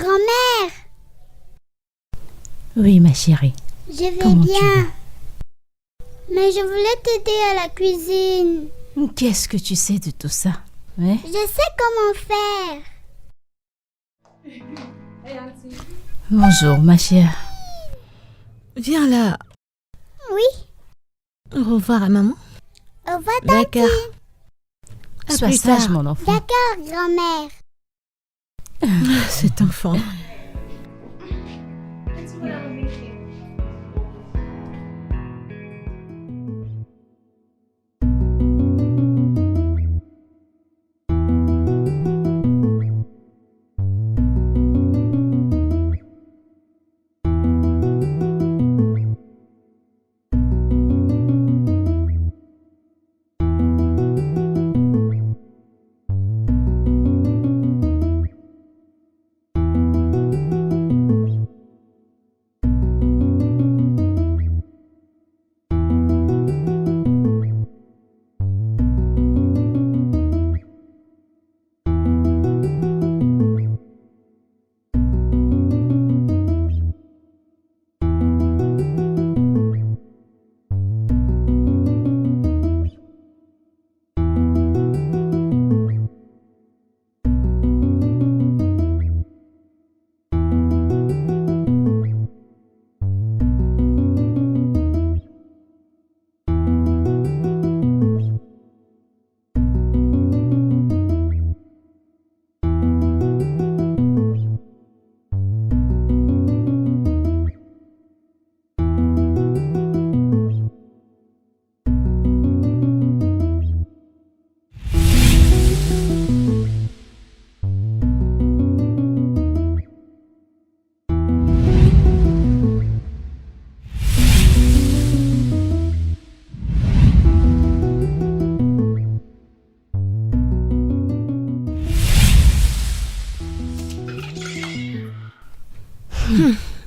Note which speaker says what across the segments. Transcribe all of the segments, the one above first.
Speaker 1: Grand-mère!
Speaker 2: Oui, ma chérie.
Speaker 1: Je vais
Speaker 2: Comment tu
Speaker 1: bien. Mais je voulais t'aider à la cuisine.
Speaker 2: Qu'est-ce que tu sais de tout ça? Hein?
Speaker 1: Je sais comment faire.
Speaker 2: Bonjour, ma chère.
Speaker 3: Viens là.
Speaker 1: Oui.
Speaker 3: Au revoir à maman.
Speaker 1: Au revoir,
Speaker 3: D'accord. À
Speaker 2: Sois
Speaker 3: plus
Speaker 2: sage,
Speaker 3: tard.
Speaker 2: mon enfant.
Speaker 1: D'accord, grand-mère.
Speaker 3: Cet enfant.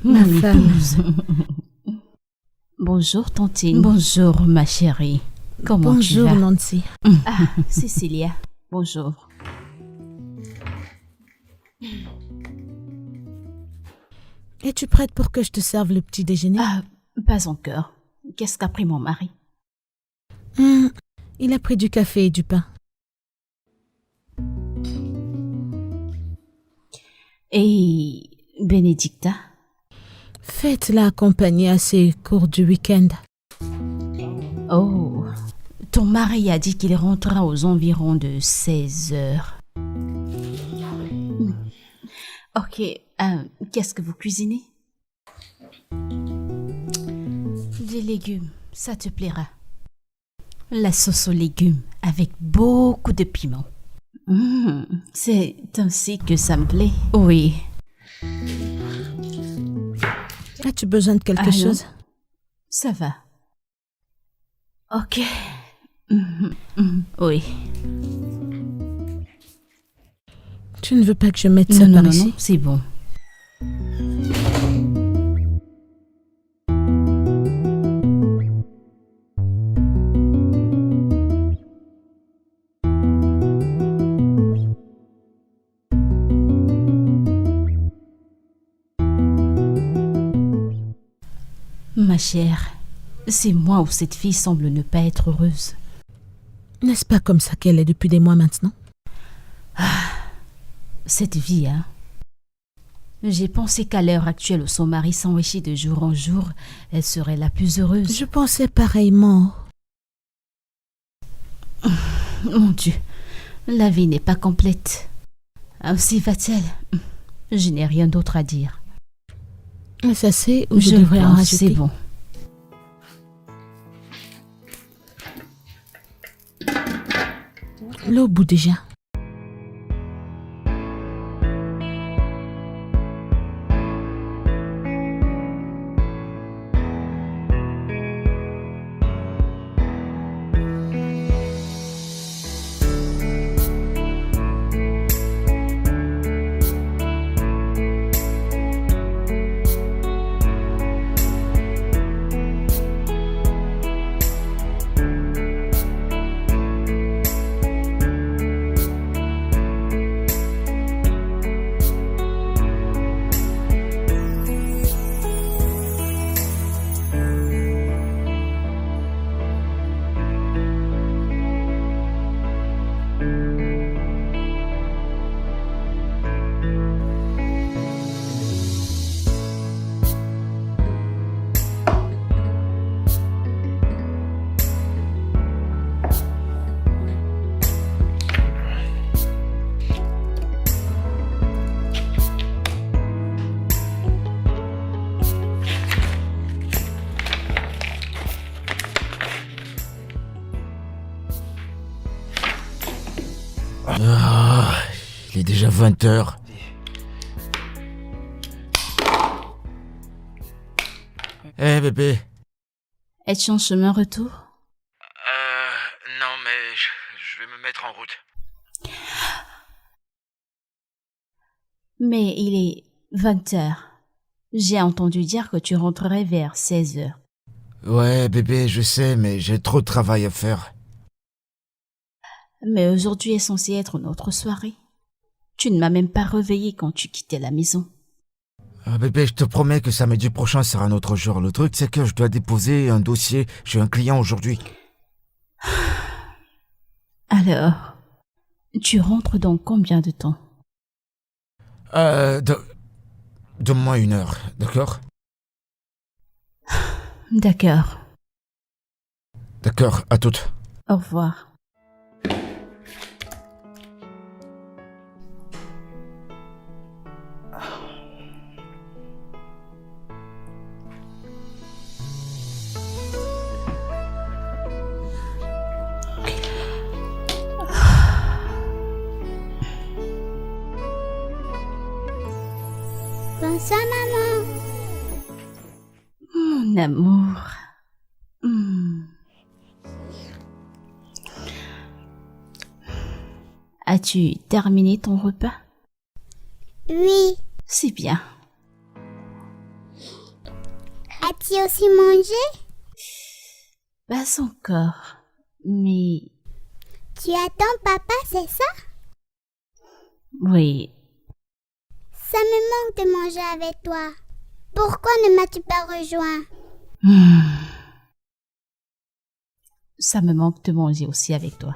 Speaker 3: Ma
Speaker 2: Mon
Speaker 3: femme.
Speaker 2: épouse. Bonjour, Tantine. Bonjour, ma chérie. Comment tu
Speaker 3: Bonjour
Speaker 2: vas?
Speaker 3: Nancy.
Speaker 2: Ah, Cécilia. Bonjour.
Speaker 3: Es-tu prête pour que je te serve le petit déjeuner?
Speaker 2: Ah, pas encore. Qu'est-ce qu'a pris mon mari?
Speaker 3: Il a pris du café et du pain.
Speaker 2: Et Bénédicta?
Speaker 3: Faites-la accompagner à ses cours du week-end.
Speaker 2: Oh, ton mari a dit qu'il rentrera aux environs de 16 heures. Ok, qu'est-ce que vous cuisinez? Des légumes, ça te plaira. La sauce aux légumes avec beaucoup de piment. C'est ainsi que ça me plaît. Oui.
Speaker 3: As-tu besoin de quelque
Speaker 2: Ah, non.
Speaker 3: chose?
Speaker 2: Ça va. Ok. Oui.
Speaker 3: Tu ne veux pas que je mette ça
Speaker 2: Non,
Speaker 3: par ici?
Speaker 2: c'est bon. Ma chère, c'est moi où cette fille semble ne pas être heureuse.
Speaker 3: N'est-ce pas comme ça qu'elle est depuis des mois maintenant?
Speaker 2: Cette vie, hein. J'ai pensé qu'à l'heure actuelle où son mari s'enrichit de jour en jour, elle serait la plus heureuse.
Speaker 3: Je pensais pareillement.
Speaker 2: Mon Dieu, la vie n'est pas complète. Ainsi va-t-elle? Je n'ai rien d'autre à dire.
Speaker 3: Est-ce assez ou je
Speaker 2: Je
Speaker 3: devrais en
Speaker 2: pense,
Speaker 3: rajouter?
Speaker 2: c'est bon.
Speaker 3: L'eau bout déjà.
Speaker 4: Il est déjà 20h. Eh bébé.
Speaker 2: Es-tu en chemin retour?
Speaker 4: Non mais je vais me mettre en route.
Speaker 2: Mais il est 20h. J'ai entendu dire que tu rentrerais vers 16h.
Speaker 4: Ouais bébé, je sais, mais j'ai trop de travail à faire.
Speaker 2: Mais aujourd'hui est censé être notre soirée. Tu ne m'as même pas réveillé quand tu quittais la maison.
Speaker 4: Ah, bébé, je te promets que samedi prochain sera un autre jour. Le truc, c'est que je dois déposer un dossier chez un client aujourd'hui.
Speaker 2: Alors, tu rentres dans combien de temps?
Speaker 4: Donne-moi 1 heure, d'accord?
Speaker 2: D'accord.
Speaker 4: D'accord, à toute.
Speaker 2: Au revoir.
Speaker 1: Bonsoir, maman.
Speaker 2: Mon amour. Hmm. As-tu terminé ton repas?
Speaker 1: Oui.
Speaker 2: C'est bien.
Speaker 1: As-tu aussi mangé?
Speaker 2: Pas encore. Mais
Speaker 1: Tu attends papa, c'est ça?
Speaker 2: oui.
Speaker 1: Ça me manque de manger avec toi. Pourquoi ne m'as-tu pas rejoint?
Speaker 2: Ça me manque de manger aussi avec toi.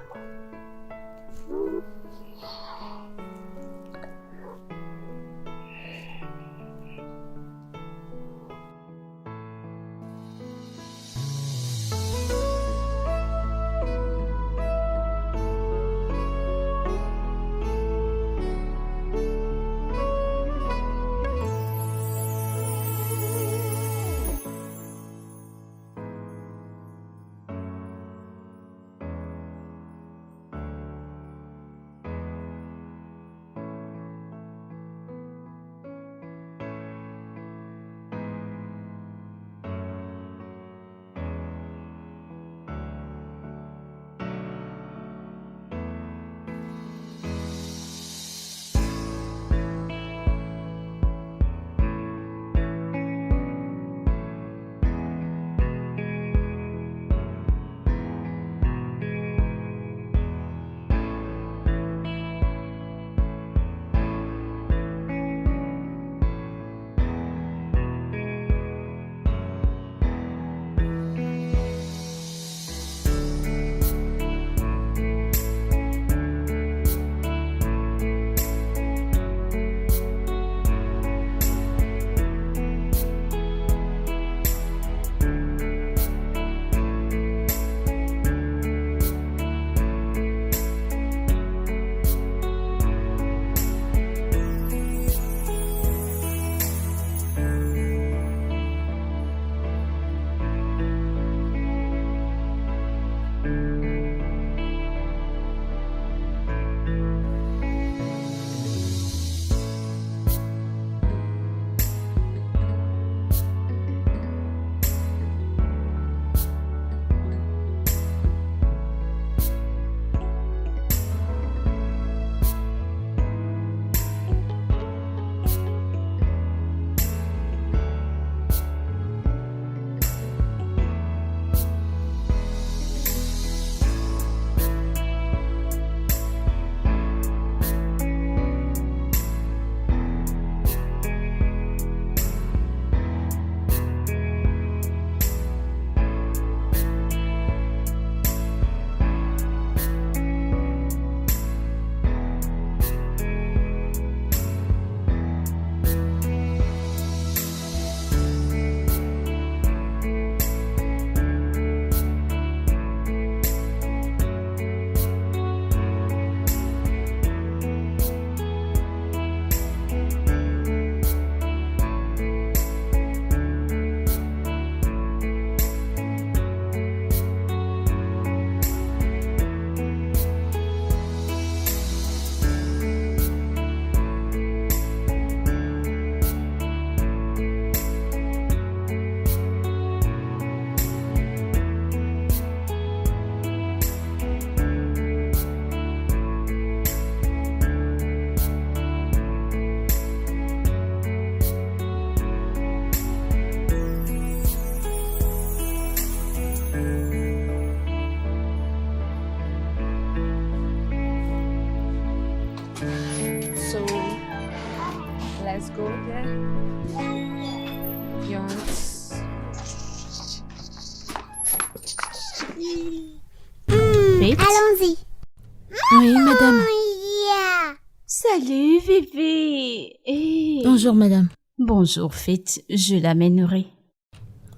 Speaker 5: Let's go there. Yes.
Speaker 2: Vite.
Speaker 1: Allons-y.
Speaker 3: Oui, madame.
Speaker 1: Oh, yeah.
Speaker 2: Salut, bébé. Eh.
Speaker 3: Bonjour, madame.
Speaker 2: Bonjour, Fête. Je l'amènerai.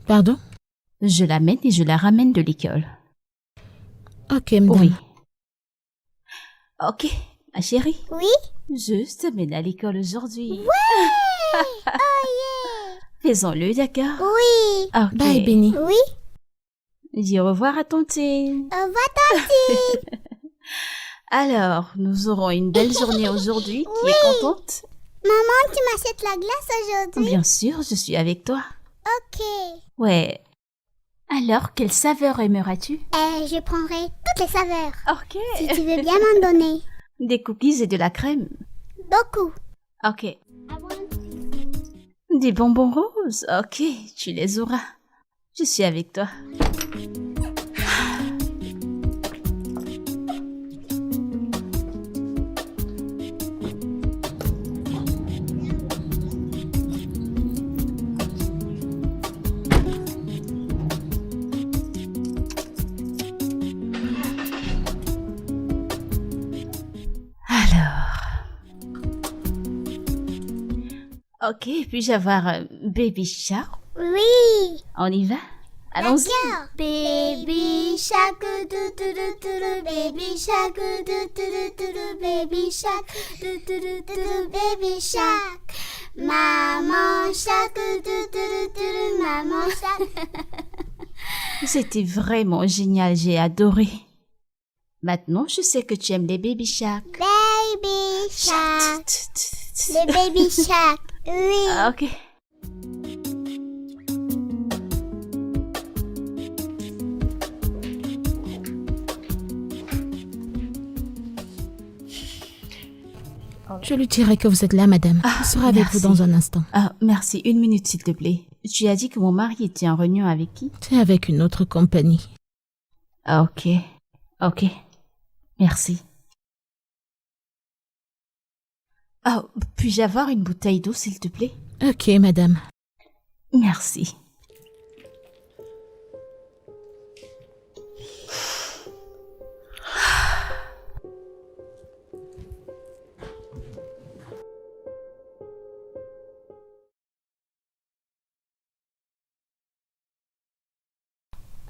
Speaker 3: Pardon?
Speaker 2: Je l'amène et je la ramène de l'école.
Speaker 3: Ok, madame.
Speaker 2: Oui. Ok, ma chérie.
Speaker 1: Oui?
Speaker 2: Je t'amène à l'école aujourd'hui.
Speaker 1: Oh, yeah.
Speaker 2: Faisons-le, d'accord?
Speaker 1: Oui.
Speaker 2: Ok.
Speaker 3: Bye, Benny.
Speaker 1: Oui.
Speaker 2: Dis au revoir à tante.
Speaker 1: Au revoir, tante.
Speaker 2: Alors, nous aurons une belle journée aujourd'hui. Qui est contente?
Speaker 1: Maman, tu m'achètes la glace aujourd'hui?
Speaker 2: Bien sûr, je suis avec toi.
Speaker 1: Ok.
Speaker 2: Ouais. Alors, quelle saveur aimeras-tu?
Speaker 1: Je prendrai toutes les saveurs.
Speaker 2: Ok.
Speaker 1: Si tu veux bien m'en donner.
Speaker 2: Des cookies et de la crème.
Speaker 1: Beaucoup.
Speaker 2: Ok. Des bonbons roses. Ok, tu les auras. Je suis avec toi. Alors. Ok, puis-je avoir un baby shark?
Speaker 1: Oui.
Speaker 2: On y va? Allons-y.
Speaker 1: D'accord. Baby shark, do do do do do, baby shark, do do do do do, baby shark, do do do do do, baby shark. Maman shark, do do do do do, maman shark.
Speaker 2: C'était vraiment génial, j'ai adoré. Maintenant, je sais que tu aimes les baby sharks.
Speaker 1: Baby shark. Les baby shark. Oui.
Speaker 2: Ok.
Speaker 3: Je lui dirai que vous êtes là, madame.
Speaker 2: Ah,
Speaker 3: Il sera avec vous
Speaker 2: merci.
Speaker 3: dans un instant.
Speaker 2: Ah, merci. Une minute, s'il te plaît. Tu as dit que mon mari était en réunion avec qui?
Speaker 3: C'est avec une autre compagnie.
Speaker 2: Ah, ok. Ok. Merci. Ah, puis-je avoir une bouteille d'eau, s'il te plaît?
Speaker 3: Ok, madame.
Speaker 2: Merci.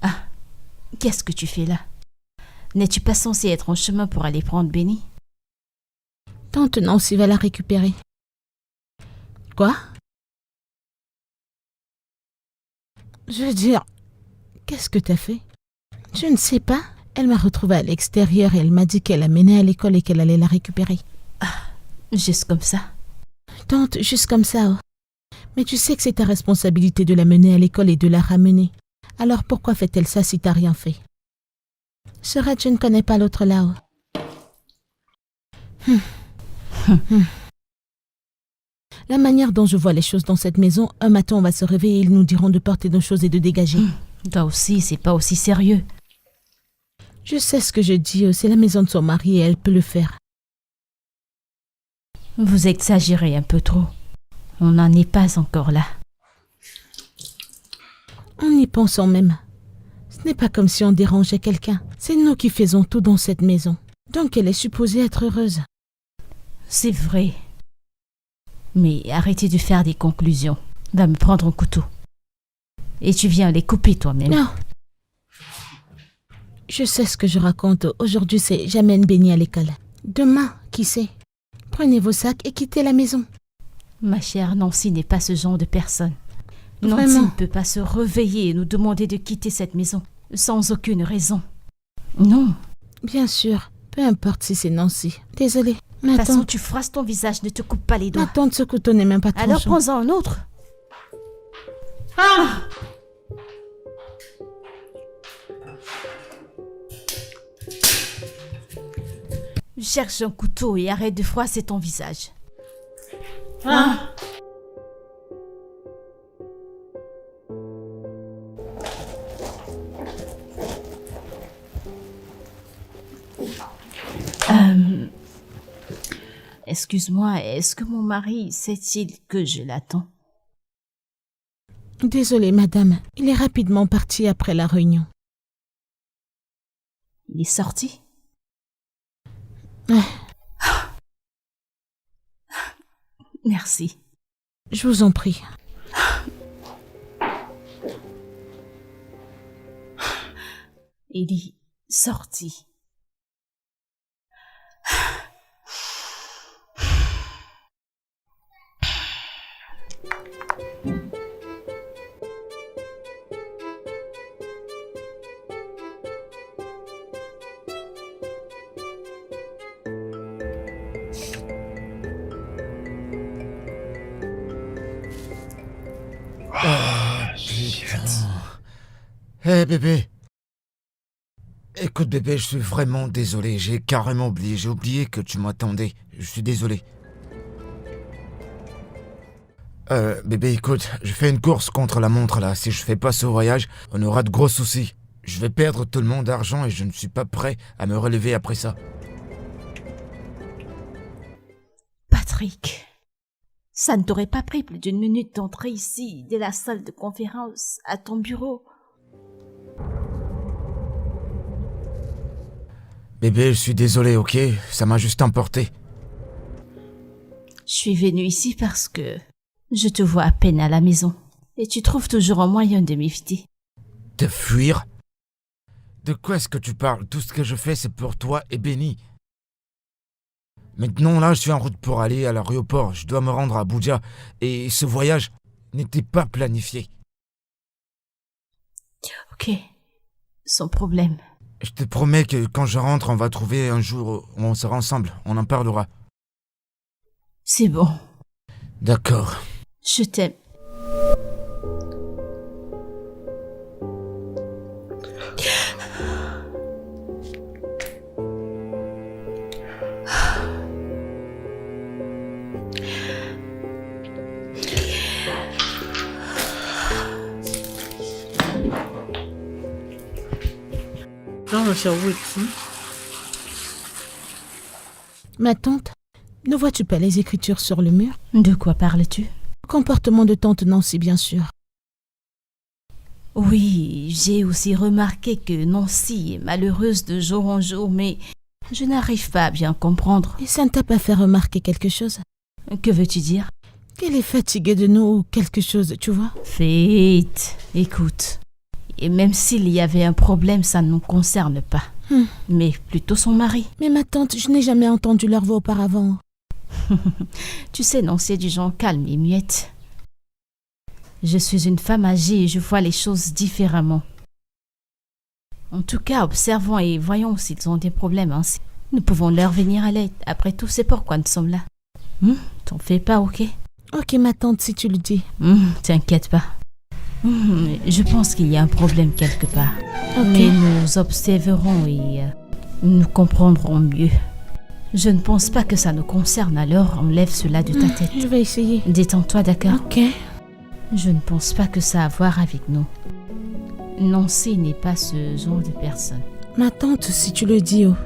Speaker 2: Ah, qu'est-ce que tu fais là? N'es-tu pas censé être en chemin pour aller prendre Benny?
Speaker 3: Tante Nancy va la récupérer. Quoi? Je veux dire, qu'est-ce que t'as fait? Je ne sais pas. Elle m'a retrouvée à l'extérieur et elle m'a dit qu'elle la menait à l'école et qu'elle allait la récupérer.
Speaker 2: Juste comme ça.
Speaker 3: Tante, juste comme ça. Oh. Mais tu sais que c'est ta responsabilité de la mener à l'école et de la ramener. Alors pourquoi fait-elle ça si t'as rien fait? Serait, je ne connais pas l'autre là-haut. La manière dont je vois les choses dans cette maison, un matin on va se réveiller et ils nous diront de porter nos choses et de dégager.
Speaker 2: Toi aussi, c'est pas aussi sérieux.
Speaker 3: Je sais ce que je dis, c'est la maison de son mari et elle peut le faire.
Speaker 2: Vous exagérez un peu trop. On n'en est pas encore là.
Speaker 3: En y pensant même. Ce n'est pas comme si on dérangeait quelqu'un. C'est nous qui faisons tout dans cette maison. Donc elle est supposée être heureuse.
Speaker 2: C'est vrai. Mais arrêtez de faire des conclusions. Va me prendre un couteau. Et tu viens les couper toi-même.
Speaker 3: Non. Je sais ce que je raconte. Aujourd'hui, c'est j'amène Benny à l'école. Demain, qui sait? Prenez vos sacs et quittez la maison.
Speaker 2: Ma chère Nancy n'est pas ce genre de personne. Nancy
Speaker 3: Vraiment?
Speaker 2: ne peut pas se réveiller et nous demander de quitter cette maison sans aucune raison. Non.
Speaker 3: Bien sûr. Peu importe si c'est Nancy. Désolée.
Speaker 2: De toute façon,
Speaker 3: Maintenant,
Speaker 2: tu froisses ton visage, ne te coupe pas les doigts.
Speaker 3: de ce couteau n'est même pas tranchant.
Speaker 2: Alors prends-en un autre. Cherche un couteau et arrête de froisser ton visage. Excuse-moi, est-ce que mon mari sait-il que je l'attends?
Speaker 3: Désolée, madame. Il est rapidement parti après la réunion.
Speaker 2: Il est sorti? Merci.
Speaker 3: Je vous en prie.
Speaker 2: Il est sorti.
Speaker 4: Hé bébé. Écoute bébé, je suis vraiment désolé. J'ai carrément oublié. J'ai oublié que tu m'attendais. Je suis désolé. Bébé, écoute, je fais une course contre la montre là. Si je fais pas ce voyage, on aura de gros soucis. Je vais perdre tout le monde d'argent et je ne suis pas prêt à me relever après ça.
Speaker 2: Patrick, ça ne t'aurait pas pris plus d'une minute d'entrer ici, de la salle de conférence à ton bureau.
Speaker 4: Bébé, je suis désolé, ok? Ça m'a juste emporté.
Speaker 2: Je suis venue ici parce que je te vois à peine à la maison et tu trouves toujours un moyen de m'éviter.
Speaker 4: De fuir? De quoi est-ce que tu parles? Tout ce que je fais, c'est pour toi et Benny. Maintenant, là, je suis en route pour aller à l'aéroport. Je dois me rendre à Abuja. Et ce voyage n'était pas planifié.
Speaker 2: Ok, sans problème.
Speaker 4: Je te promets que quand je rentre, on va trouver un jour où on sera ensemble. On en parlera.
Speaker 2: C'est bon,
Speaker 4: D'accord.
Speaker 2: je t'aime.
Speaker 5: Dans le cerveau ici.
Speaker 3: Ma tante, ne vois-tu pas les écritures sur le mur?
Speaker 2: De quoi parles-tu?
Speaker 3: Comportement de tante Nancy, bien sûr.
Speaker 2: Oui, j'ai aussi remarqué que Nancy est malheureuse de jour en jour, mais je n'arrive pas à bien comprendre.
Speaker 3: Et ça ne t'a pas fait remarquer quelque chose?
Speaker 2: Que veux-tu dire?
Speaker 3: Qu'elle est fatiguée de nous ou quelque chose, tu vois?
Speaker 2: Faith, écoute. Et même s'il y avait un problème, ça ne nous concerne pas. Mais plutôt son mari.
Speaker 3: Mais ma tante, je n'ai jamais entendu leur voix auparavant.
Speaker 2: Tu sais, Nancy est du genre calme et muette. Je suis une femme âgée et je vois les choses différemment. En tout cas, observons et voyons s'ils ont des problèmes. Nous pouvons leur venir à l'aide. Après tout, c'est pourquoi nous sommes là. T'en fais pas, ok?
Speaker 3: Ok, ma tante, si tu le dis.
Speaker 2: T'inquiète pas. Je pense qu'il y a un problème quelque part.
Speaker 3: Ok.
Speaker 2: Mais nous observerons et nous comprendrons mieux. Je ne pense pas que ça nous concerne, alors enlève cela de ta tête.
Speaker 3: Je vais essayer.
Speaker 2: Détends-toi, d'accord?
Speaker 3: Ok.
Speaker 2: Je ne pense pas que ça a à voir avec nous. Nancy n'est pas ce genre de personne.
Speaker 3: Ma tante, si tu le dis, oh.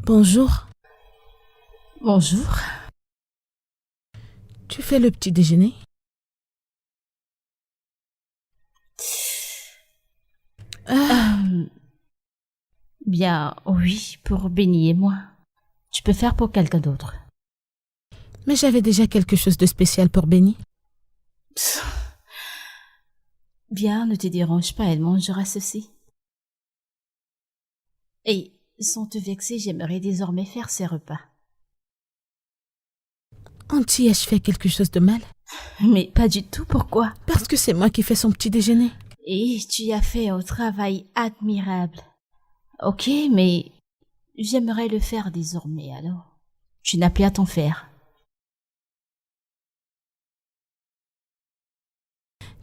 Speaker 3: Bonjour.
Speaker 2: Bonjour.
Speaker 3: Tu fais le petit déjeuner?
Speaker 2: Bien, oui, pour Benny et moi. Tu peux faire pour quelqu'un d'autre.
Speaker 3: Mais j'avais déjà quelque chose de spécial pour Benny.
Speaker 2: Bien, ne te dérange pas, elle mangera ceci. Et sans te vexer, j'aimerais désormais faire ces repas.
Speaker 3: Auntie, ai-je fait quelque chose de mal?
Speaker 2: Mais pas du tout, pourquoi?
Speaker 3: Parce que c'est moi qui fais son petit déjeuner.
Speaker 2: Et tu as fait un travail admirable. Ok, mais j'aimerais le faire désormais, alors. Tu n'as plus à t'en faire.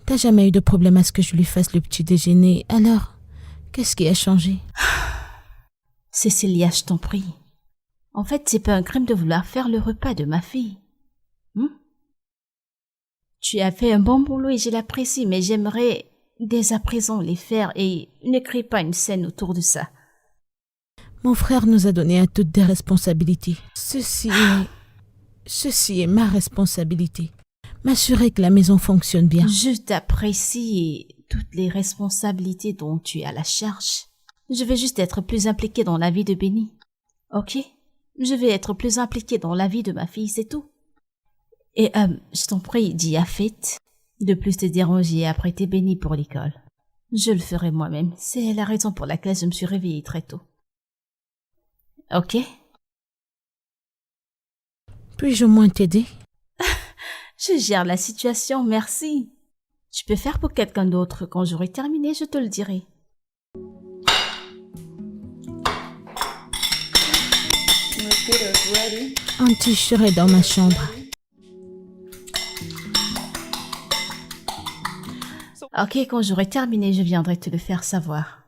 Speaker 3: T'as jamais eu de problème à ce que je lui fasse le petit déjeuner, alors qu'est-ce qui a changé?
Speaker 2: Cécilia, je t'en prie. En fait, c'est pas un crime de vouloir faire le repas de ma fille. Tu as fait un bon boulot et je l'apprécie, mais j'aimerais dès à présent les faire et ne crée pas une scène autour de ça.
Speaker 3: Mon frère nous a donné à toutes des responsabilités. Ceci est ma responsabilité. M'assurer que la maison fonctionne bien.
Speaker 2: Je t'apprécie et toutes les responsabilités dont tu as la charge. Je vais juste être plus impliquée dans la vie de Benny. Ok? Je vais être plus impliquée dans la vie de ma fille, c'est tout. Et je t'en prie, dis à Fête de plus te déranger et apprêter Benny pour l'école. Je le ferai moi-même. C'est la raison pour laquelle je me suis réveillée très tôt. Ok?
Speaker 3: Puis-je au moins t'aider?
Speaker 2: Je gère la situation, merci. Tu peux faire pour quelqu'un d'autre. Quand j'aurai terminé, je te le dirai.
Speaker 3: Auntie, je serai dans ma chambre.
Speaker 2: Ok, quand j'aurai terminé, je viendrai te le faire savoir.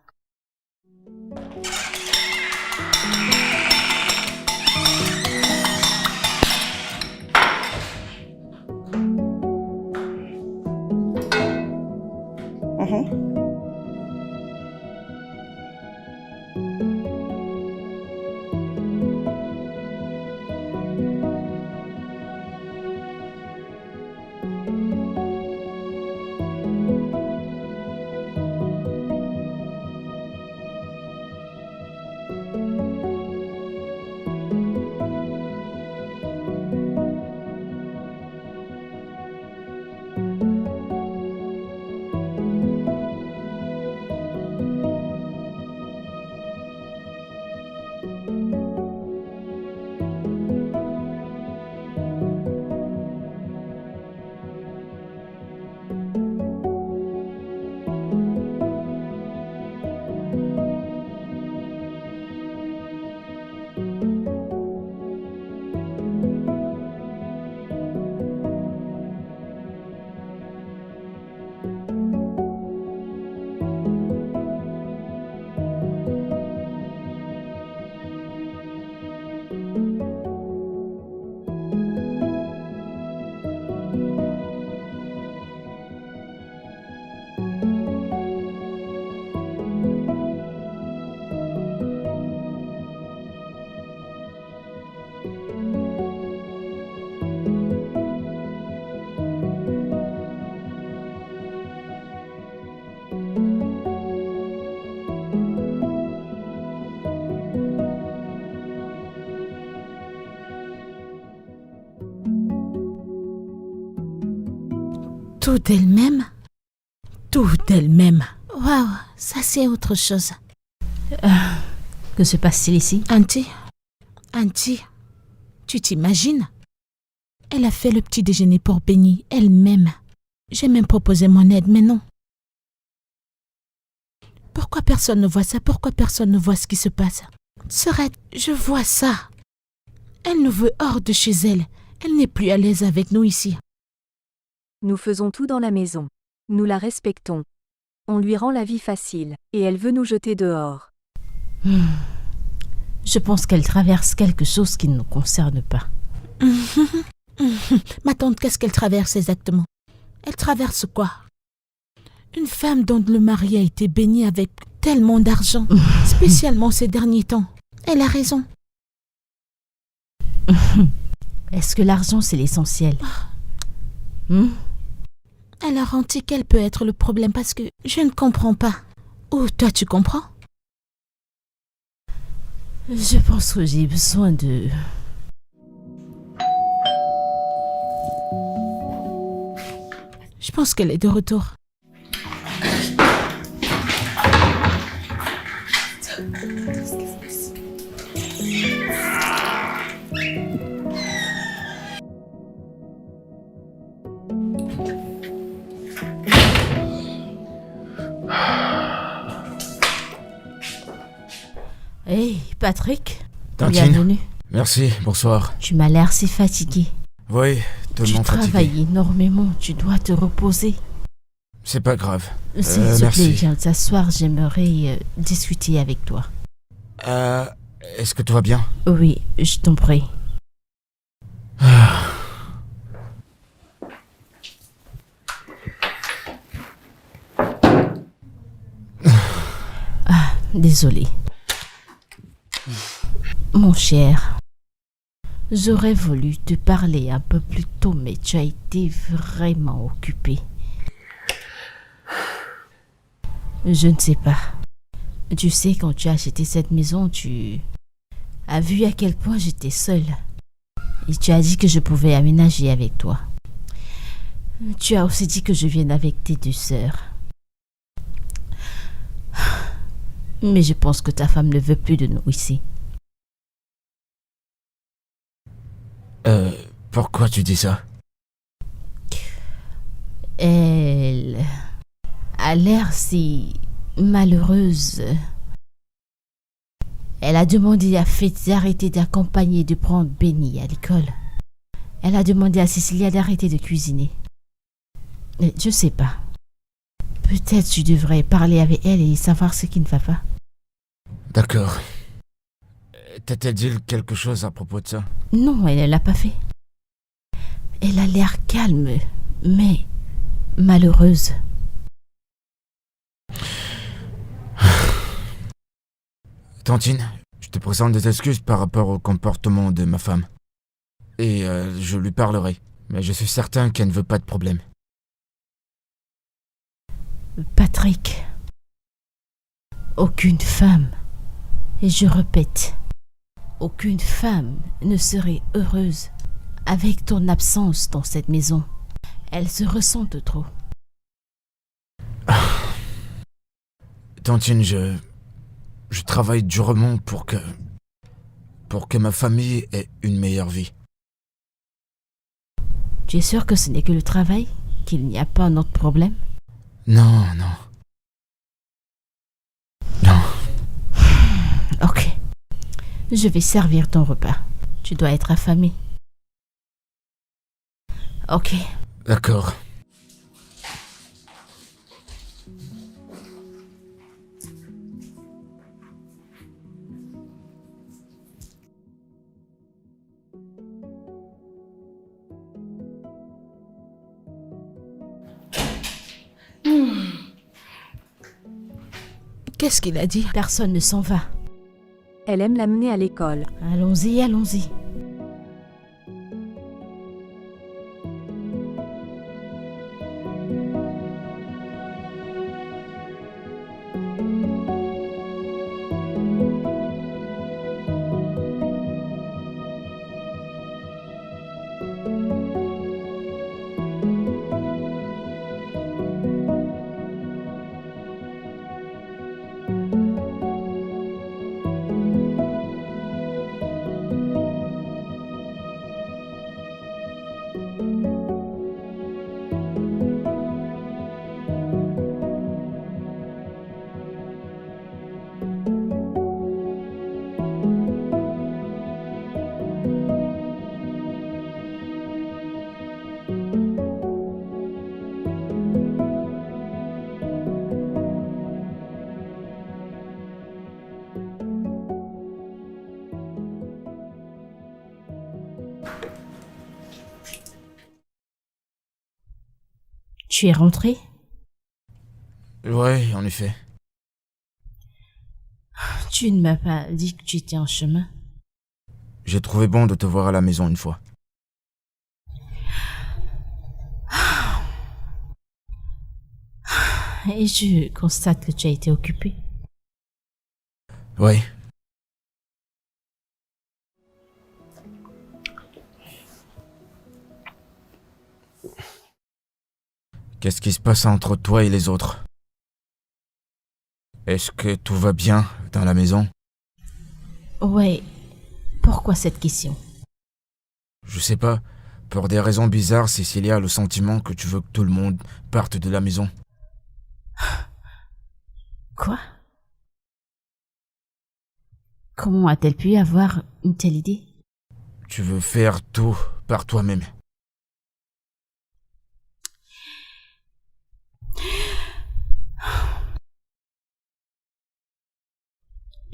Speaker 3: Tout d'elle-même? Tout d'elle-même. Waouh, ça c'est autre chose.
Speaker 2: Que se passe-t-il ici?
Speaker 3: Auntie, tu t'imagines? Elle a fait le petit déjeuner pour Benny, elle-même. J'ai même proposé mon aide, mais non. Pourquoi personne ne voit ça? Pourquoi personne ne voit ce qui se passe? Sorette, je vois ça. Elle nous veut hors de chez elle. Elle n'est plus à l'aise avec nous ici.
Speaker 6: Nous faisons tout dans la maison. Nous la respectons. On lui rend la vie facile, et elle veut nous jeter dehors.
Speaker 2: Je pense qu'elle traverse quelque chose qui ne nous concerne pas.
Speaker 3: Ma tante, qu'est-ce qu'elle traverse exactement? Elle traverse quoi? Une femme dont le mari a été béni avec tellement d'argent, spécialement ces derniers temps. Elle a raison.
Speaker 2: Est-ce que l'argent, c'est l'essentiel?
Speaker 3: Alors, auntie, quel peut être le problème? Parce que je ne comprends pas. Ou toi, tu comprends?
Speaker 2: Je pense que j'ai besoin de...
Speaker 3: Je pense qu'elle est de retour.
Speaker 2: Hey, Patrick.
Speaker 4: Tantine.
Speaker 2: Bienvenue.
Speaker 4: Merci, bonsoir.
Speaker 2: Tu m'as l'air si fatigué.
Speaker 4: Oui,
Speaker 2: Tu
Speaker 4: tellement fatigué.
Speaker 2: travailles énormément, tu dois te reposer.
Speaker 4: C'est pas grave.
Speaker 2: S'il te
Speaker 4: merci.
Speaker 2: plaît, viens t'asseoir, j'aimerais discuter avec toi.
Speaker 4: Est-ce que tout va bien?
Speaker 2: Oui, je t'en prie. Désolé. Mon cher, j'aurais voulu te parler un peu plus tôt, mais tu as été vraiment occupé. Je ne sais pas. Tu sais, quand tu as acheté cette maison, tu as vu à quel point j'étais seule. Et tu as dit que je pouvais aménager avec toi. Tu as aussi dit que je vienne avec tes deux sœurs. Mais je pense que ta femme ne veut plus de nous ici.
Speaker 4: Pourquoi tu dis ça?
Speaker 2: Elle a l'air si malheureuse. Elle a demandé à Fitz d'arrêter d'accompagner et de prendre Benny à l'école. Elle a demandé à Cecilia d'arrêter de cuisiner. Je sais pas. Peut-être tu devrais parler avec elle et savoir ce qui ne va pas.
Speaker 4: D'accord. T'a-t-elle dit quelque chose à propos de ça?
Speaker 2: Non, elle ne l'a pas fait. Elle a l'air calme, mais malheureuse.
Speaker 4: Tantine, je te présente des excuses par rapport au comportement de ma femme. Et je lui parlerai. Mais je suis certain qu'elle ne veut pas de problème.
Speaker 2: Patrick, aucune femme, et je répète, aucune femme ne serait heureuse avec ton absence dans cette maison. Elle se ressent trop.
Speaker 4: Tantine, je travaille durement pour que ma famille ait une meilleure vie.
Speaker 2: Tu es sûr que ce n'est que le travail? Qu'il n'y a pas un autre problème?
Speaker 4: Non.
Speaker 2: Ok. Je vais servir ton repas. Tu dois être affamé. Ok.
Speaker 4: D'accord.
Speaker 3: Qu'est-ce qu'il a dit?
Speaker 2: Personne ne s'en va.
Speaker 6: Elle aime l'amener à l'école.
Speaker 2: Allons-y, allons-y. Tu es rentré?
Speaker 4: Ouais, en effet.
Speaker 2: Tu ne m'as pas dit que tu étais en chemin.
Speaker 4: J'ai trouvé bon de te voir à la maison une fois.
Speaker 2: Et je constate que tu as été occupé.
Speaker 4: Ouais. Qu'est-ce qui se passe entre toi et les autres? Est-ce que tout va bien dans la maison?
Speaker 2: Ouais. Pourquoi cette question?
Speaker 4: Je sais pas. Pour des raisons bizarres, Cécilia a le sentiment que tu veux que tout le monde parte de la maison.
Speaker 2: Quoi? Comment a-t-elle pu avoir une telle idée?
Speaker 4: Tu veux faire tout par toi-même.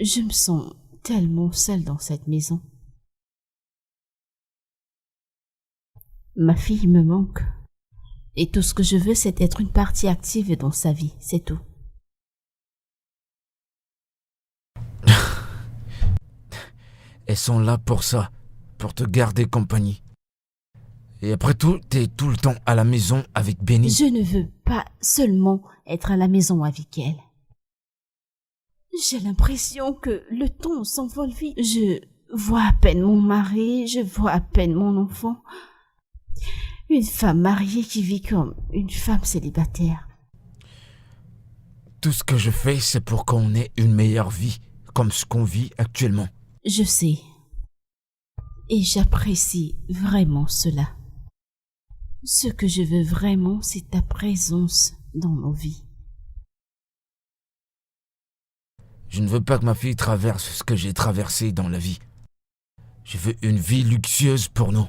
Speaker 2: Je me sens tellement seule dans cette maison. Ma fille me manque. Et tout ce que je veux, c'est être une partie active dans sa vie, c'est tout.
Speaker 4: Elles sont là pour ça, pour te garder compagnie. Et après tout, t'es tout le temps à la maison avec Benny.
Speaker 2: Je ne veux pas seulement être à la maison avec elle. J'ai l'impression que le temps s'envole vite. Je vois à peine mon mari, je vois à peine mon enfant. Une femme mariée qui vit comme une femme célibataire.
Speaker 4: Tout ce que je fais, c'est pour qu'on ait une meilleure vie, comme ce qu'on vit actuellement.
Speaker 2: Je sais. Et j'apprécie vraiment cela. Ce que je veux vraiment, c'est ta présence dans nos vies.
Speaker 4: Je ne veux pas que ma fille traverse ce que j'ai traversé dans la vie. Je veux une vie luxueuse pour nous.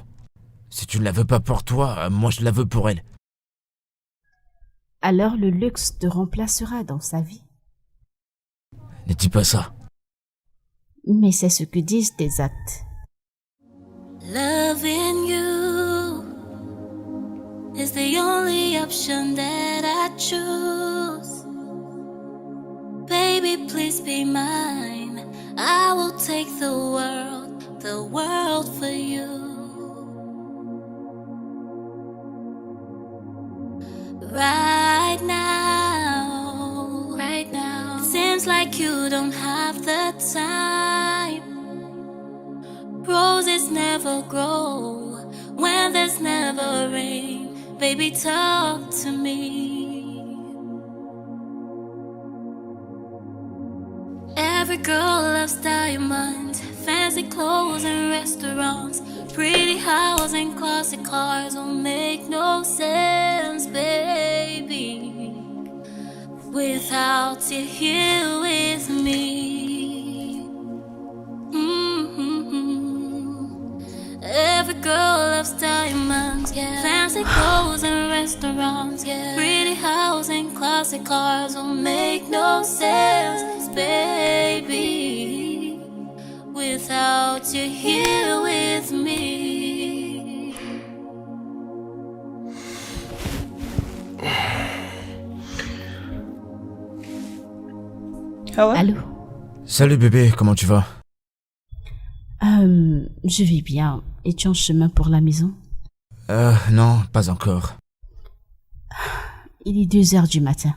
Speaker 4: Si tu ne la veux pas pour toi, moi je la veux pour elle.
Speaker 2: Alors le luxe te remplacera dans sa vie.
Speaker 4: Ne dis pas ça.
Speaker 2: Mais c'est ce que disent tes actes.
Speaker 7: Loving you is the only option that I choose. Baby, please be mine. I will take the world for you. Right now, it seems like you don't have the time. Roses never grow when there's never rain. Baby, talk to me. Every girl loves diamonds, fancy clothes and restaurants. Pretty house and classic cars don't make no sense, baby, without you here with me. Every girl loves diamonds, yeah. Fancy clothes and restaurants, yeah. Pretty house and classic cars don't make no sense, baby, without you here with me.
Speaker 5: Hello?
Speaker 2: Allô?
Speaker 4: Salut bébé, comment tu vas?
Speaker 2: Je vais bien. Es-tu en chemin pour la maison?
Speaker 4: Non, pas encore.
Speaker 2: Il est 2 heures du matin.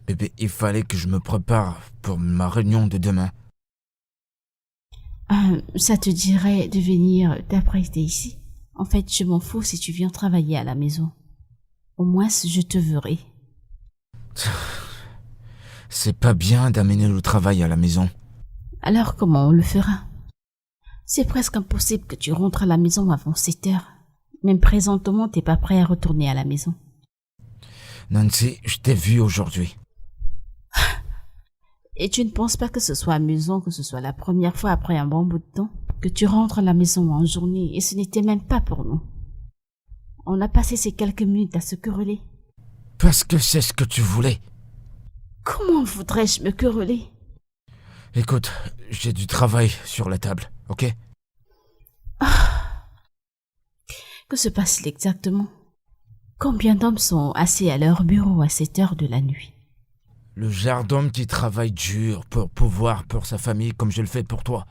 Speaker 4: Bébé, il fallait que je me prépare pour ma réunion de demain.
Speaker 2: Ça te dirait de venir t'apprêter ici? En fait, je m'en fous si tu viens travailler à la maison. Au moins, je te verrai.
Speaker 4: C'est pas bien d'amener le travail à la maison.
Speaker 2: Alors comment on le fera? C'est presque impossible que tu rentres à la maison avant 7 heures. Même présentement, t'es pas prêt à retourner à la maison.
Speaker 4: Nancy, je t'ai vu aujourd'hui.
Speaker 2: Et tu ne penses pas que ce soit amusant que ce soit la première fois après un bon bout de temps que tu rentres à la maison en journée et ce n'était même pas pour nous. On a passé ces quelques minutes à se quereller.
Speaker 4: Parce que c'est ce que tu voulais.
Speaker 2: Comment voudrais-je me quereller?
Speaker 4: Écoute, j'ai du travail sur la table, ok?
Speaker 2: Que se passe-t-il exactement? Combien d'hommes sont assis à leur bureau à cette heure de la nuit?
Speaker 4: Le genre d'homme qui travaille dur pour sa famille comme je le fais pour toi.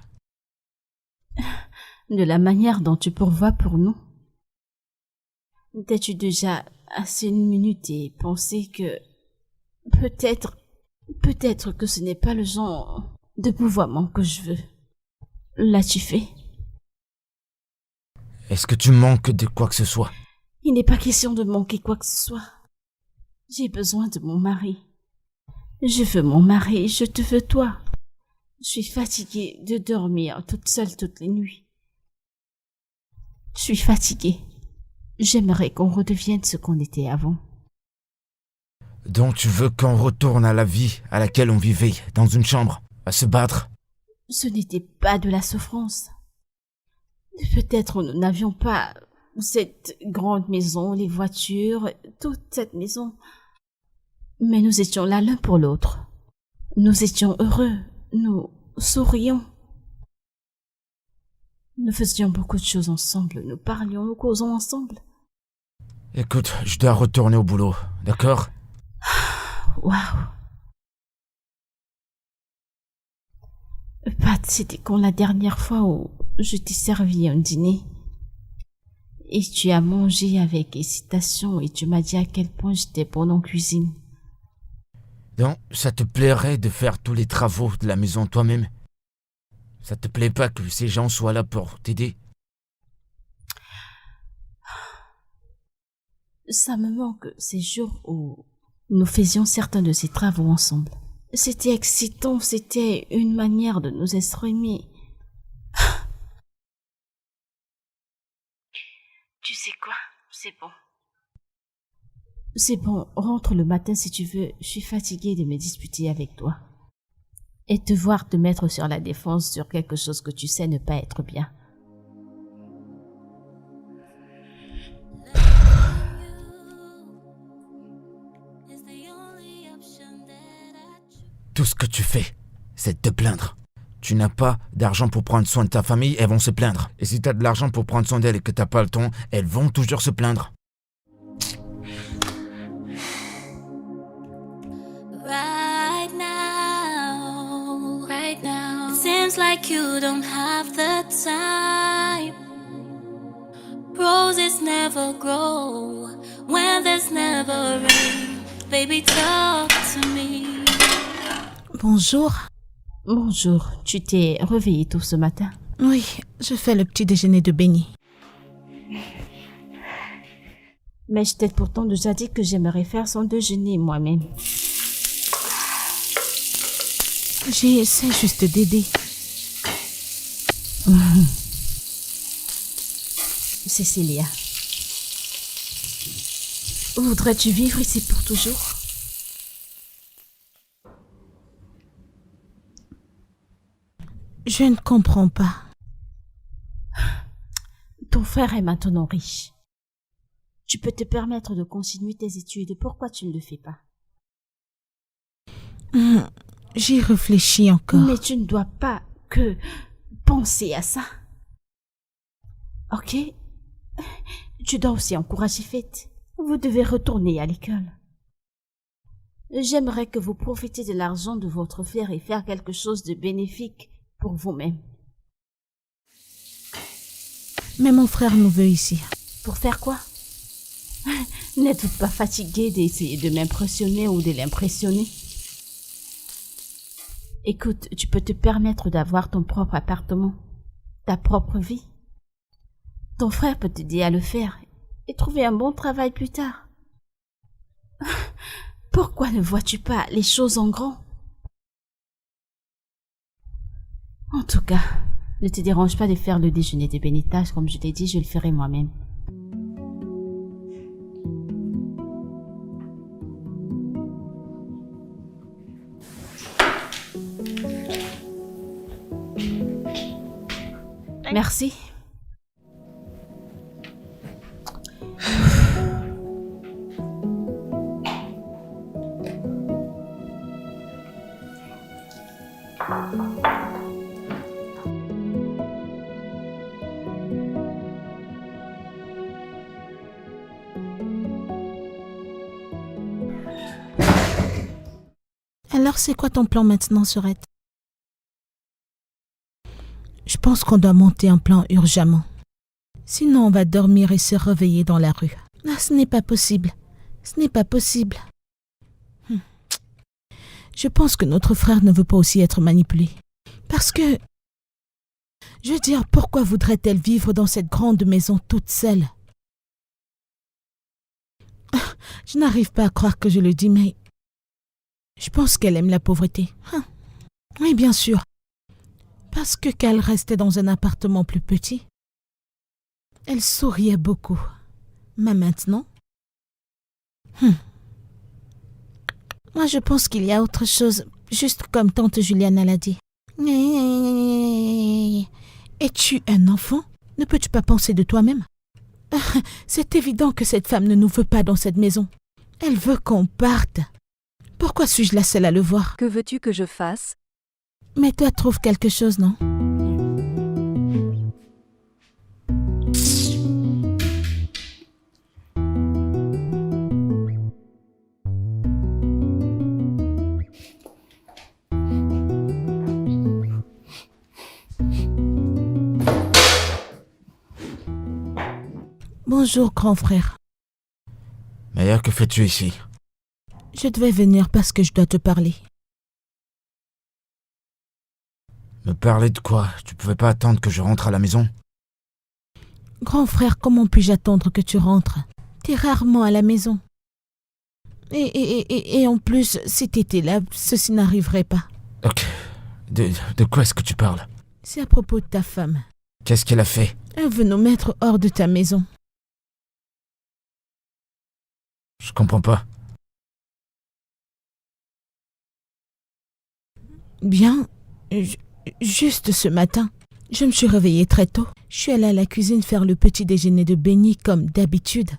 Speaker 2: De la manière dont tu pourvois pour nous. T'as-tu déjà assis une minute et pensé que peut-être que ce n'est pas le genre de pouvoiement que je veux? L'as-tu fait?
Speaker 4: Est-ce que tu manques de quoi que ce soit?
Speaker 2: Il n'est pas question de manquer quoi que ce soit. J'ai besoin de mon mari. Je veux mon mari, je te veux toi. Je suis fatiguée de dormir toute seule toutes les nuits. Je suis fatiguée. J'aimerais qu'on redevienne ce qu'on était avant.
Speaker 4: Donc tu veux qu'on retourne à la vie à laquelle on vivait, dans une chambre, à se battre?
Speaker 2: Ce n'était pas de la souffrance. Peut-être nous n'avions pas cette grande maison, les voitures, toute cette maison. Mais nous étions là l'un pour l'autre. Nous étions heureux, nous sourions. Nous faisions beaucoup de choses ensemble, nous parlions, nous causons ensemble.
Speaker 4: Écoute, je dois retourner au boulot, d'accord?
Speaker 2: Waouh! Pat, c'était quand la dernière fois où je t'ai servi un dîner? Et tu as mangé avec hésitation et tu m'as dit à quel point j'étais bonne en cuisine.
Speaker 4: Donc, ça te plairait de faire tous les travaux de la maison toi-même? Ça te plaît pas que ces gens soient là pour t'aider?
Speaker 2: Ça me manque ces jours où nous faisions certains de ces travaux ensemble. C'était excitant, c'était une manière de nous exprimer. Tu sais quoi? C'est bon. C'est bon, rentre le matin si tu veux. Je suis fatiguée de me disputer avec toi. Et te voir te mettre sur la défense sur quelque chose que tu sais ne pas être bien.
Speaker 4: Tout ce que tu fais, c'est te plaindre. Tu n'as pas d'argent pour prendre soin de ta famille, elles vont se plaindre. Et si tu as de l'argent pour prendre soin d'elles et que t'as pas le temps, elles vont toujours se plaindre.
Speaker 7: Right now, it seems like you don't have the time. Roses never grow when there's never rain. Baby, talk to me.
Speaker 3: Bonjour.
Speaker 2: Bonjour, tu t'es réveillée tôt ce matin?
Speaker 3: Oui, je fais le petit déjeuner de Benny.
Speaker 2: Mais je t'ai pourtant déjà dit que j'aimerais faire son déjeuner moi-même.
Speaker 3: J'essaie juste d'aider.
Speaker 2: Cécilia, voudrais-tu vivre ici pour toujours?
Speaker 3: Je ne comprends pas.
Speaker 2: Ton frère est maintenant riche. Tu peux te permettre de continuer tes études. Pourquoi tu ne le fais pas?
Speaker 3: J'y réfléchis encore.
Speaker 2: Mais tu ne dois pas que penser à ça. Ok? Tu dois aussi encourager Faith. Vous devez retourner à l'école. J'aimerais que vous profitiez de l'argent de votre frère et faire quelque chose de bénéfique pour vous-même.
Speaker 3: Mais mon frère nous veut ici.
Speaker 2: Pour faire quoi? N'êtes-vous pas fatigué d'essayer de m'impressionner ou de l'impressionner? Écoute, tu peux te permettre d'avoir ton propre appartement, ta propre vie. Ton frère peut t'aider à le faire et trouver un bon travail plus tard. Pourquoi ne vois-tu pas les choses en grand? En tout cas, ne te dérange pas de faire le déjeuner de Benitage, comme je t'ai dit, je le ferai moi-même. Merci.
Speaker 3: Alors c'est quoi ton plan maintenant, Sorette? Je pense qu'on doit monter un plan urgemment. Sinon on va dormir et se réveiller dans la rue. Ah, ce n'est pas possible. Ce n'est pas possible. Je pense que notre frère ne veut pas aussi être manipulé. Parce que... Je veux dire, pourquoi voudrait-elle vivre dans cette grande maison toute seule? Je n'arrive pas à croire que je le dis, mais... Je pense qu'elle aime la pauvreté. Oui, bien sûr. Parce que quand elle restait dans un appartement plus petit, elle souriait beaucoup. Mais maintenant... Moi, je pense qu'il y a autre chose, juste comme tante Juliana l'a dit. Es-tu un enfant? Ne peux-tu pas penser de toi-même? C'est évident que cette femme ne nous veut pas dans cette maison. Elle veut qu'on parte. Pourquoi suis-je la seule à le voir?
Speaker 6: Que veux-tu que je fasse?
Speaker 3: Mais toi, trouve quelque chose, non? Bonjour, grand frère.
Speaker 4: Maya, que fais-tu ici?
Speaker 3: Je devais venir parce que je dois te parler.
Speaker 4: Me parler de quoi? Tu pouvais pas attendre que je rentre à la maison?
Speaker 3: Grand frère, comment puis-je attendre que tu rentres? T'es rarement à la maison. Et en plus, si t'étais là, ceci n'arriverait pas.
Speaker 4: Ok. De quoi est-ce que tu parles?
Speaker 3: C'est à propos de ta femme.
Speaker 4: Qu'est-ce qu'elle a fait?
Speaker 3: Elle veut nous mettre hors de ta maison.
Speaker 4: Je comprends pas.
Speaker 3: Bien, juste ce matin, je me suis réveillée très tôt. Je suis allée à la cuisine faire le petit déjeuner de Benny comme d'habitude.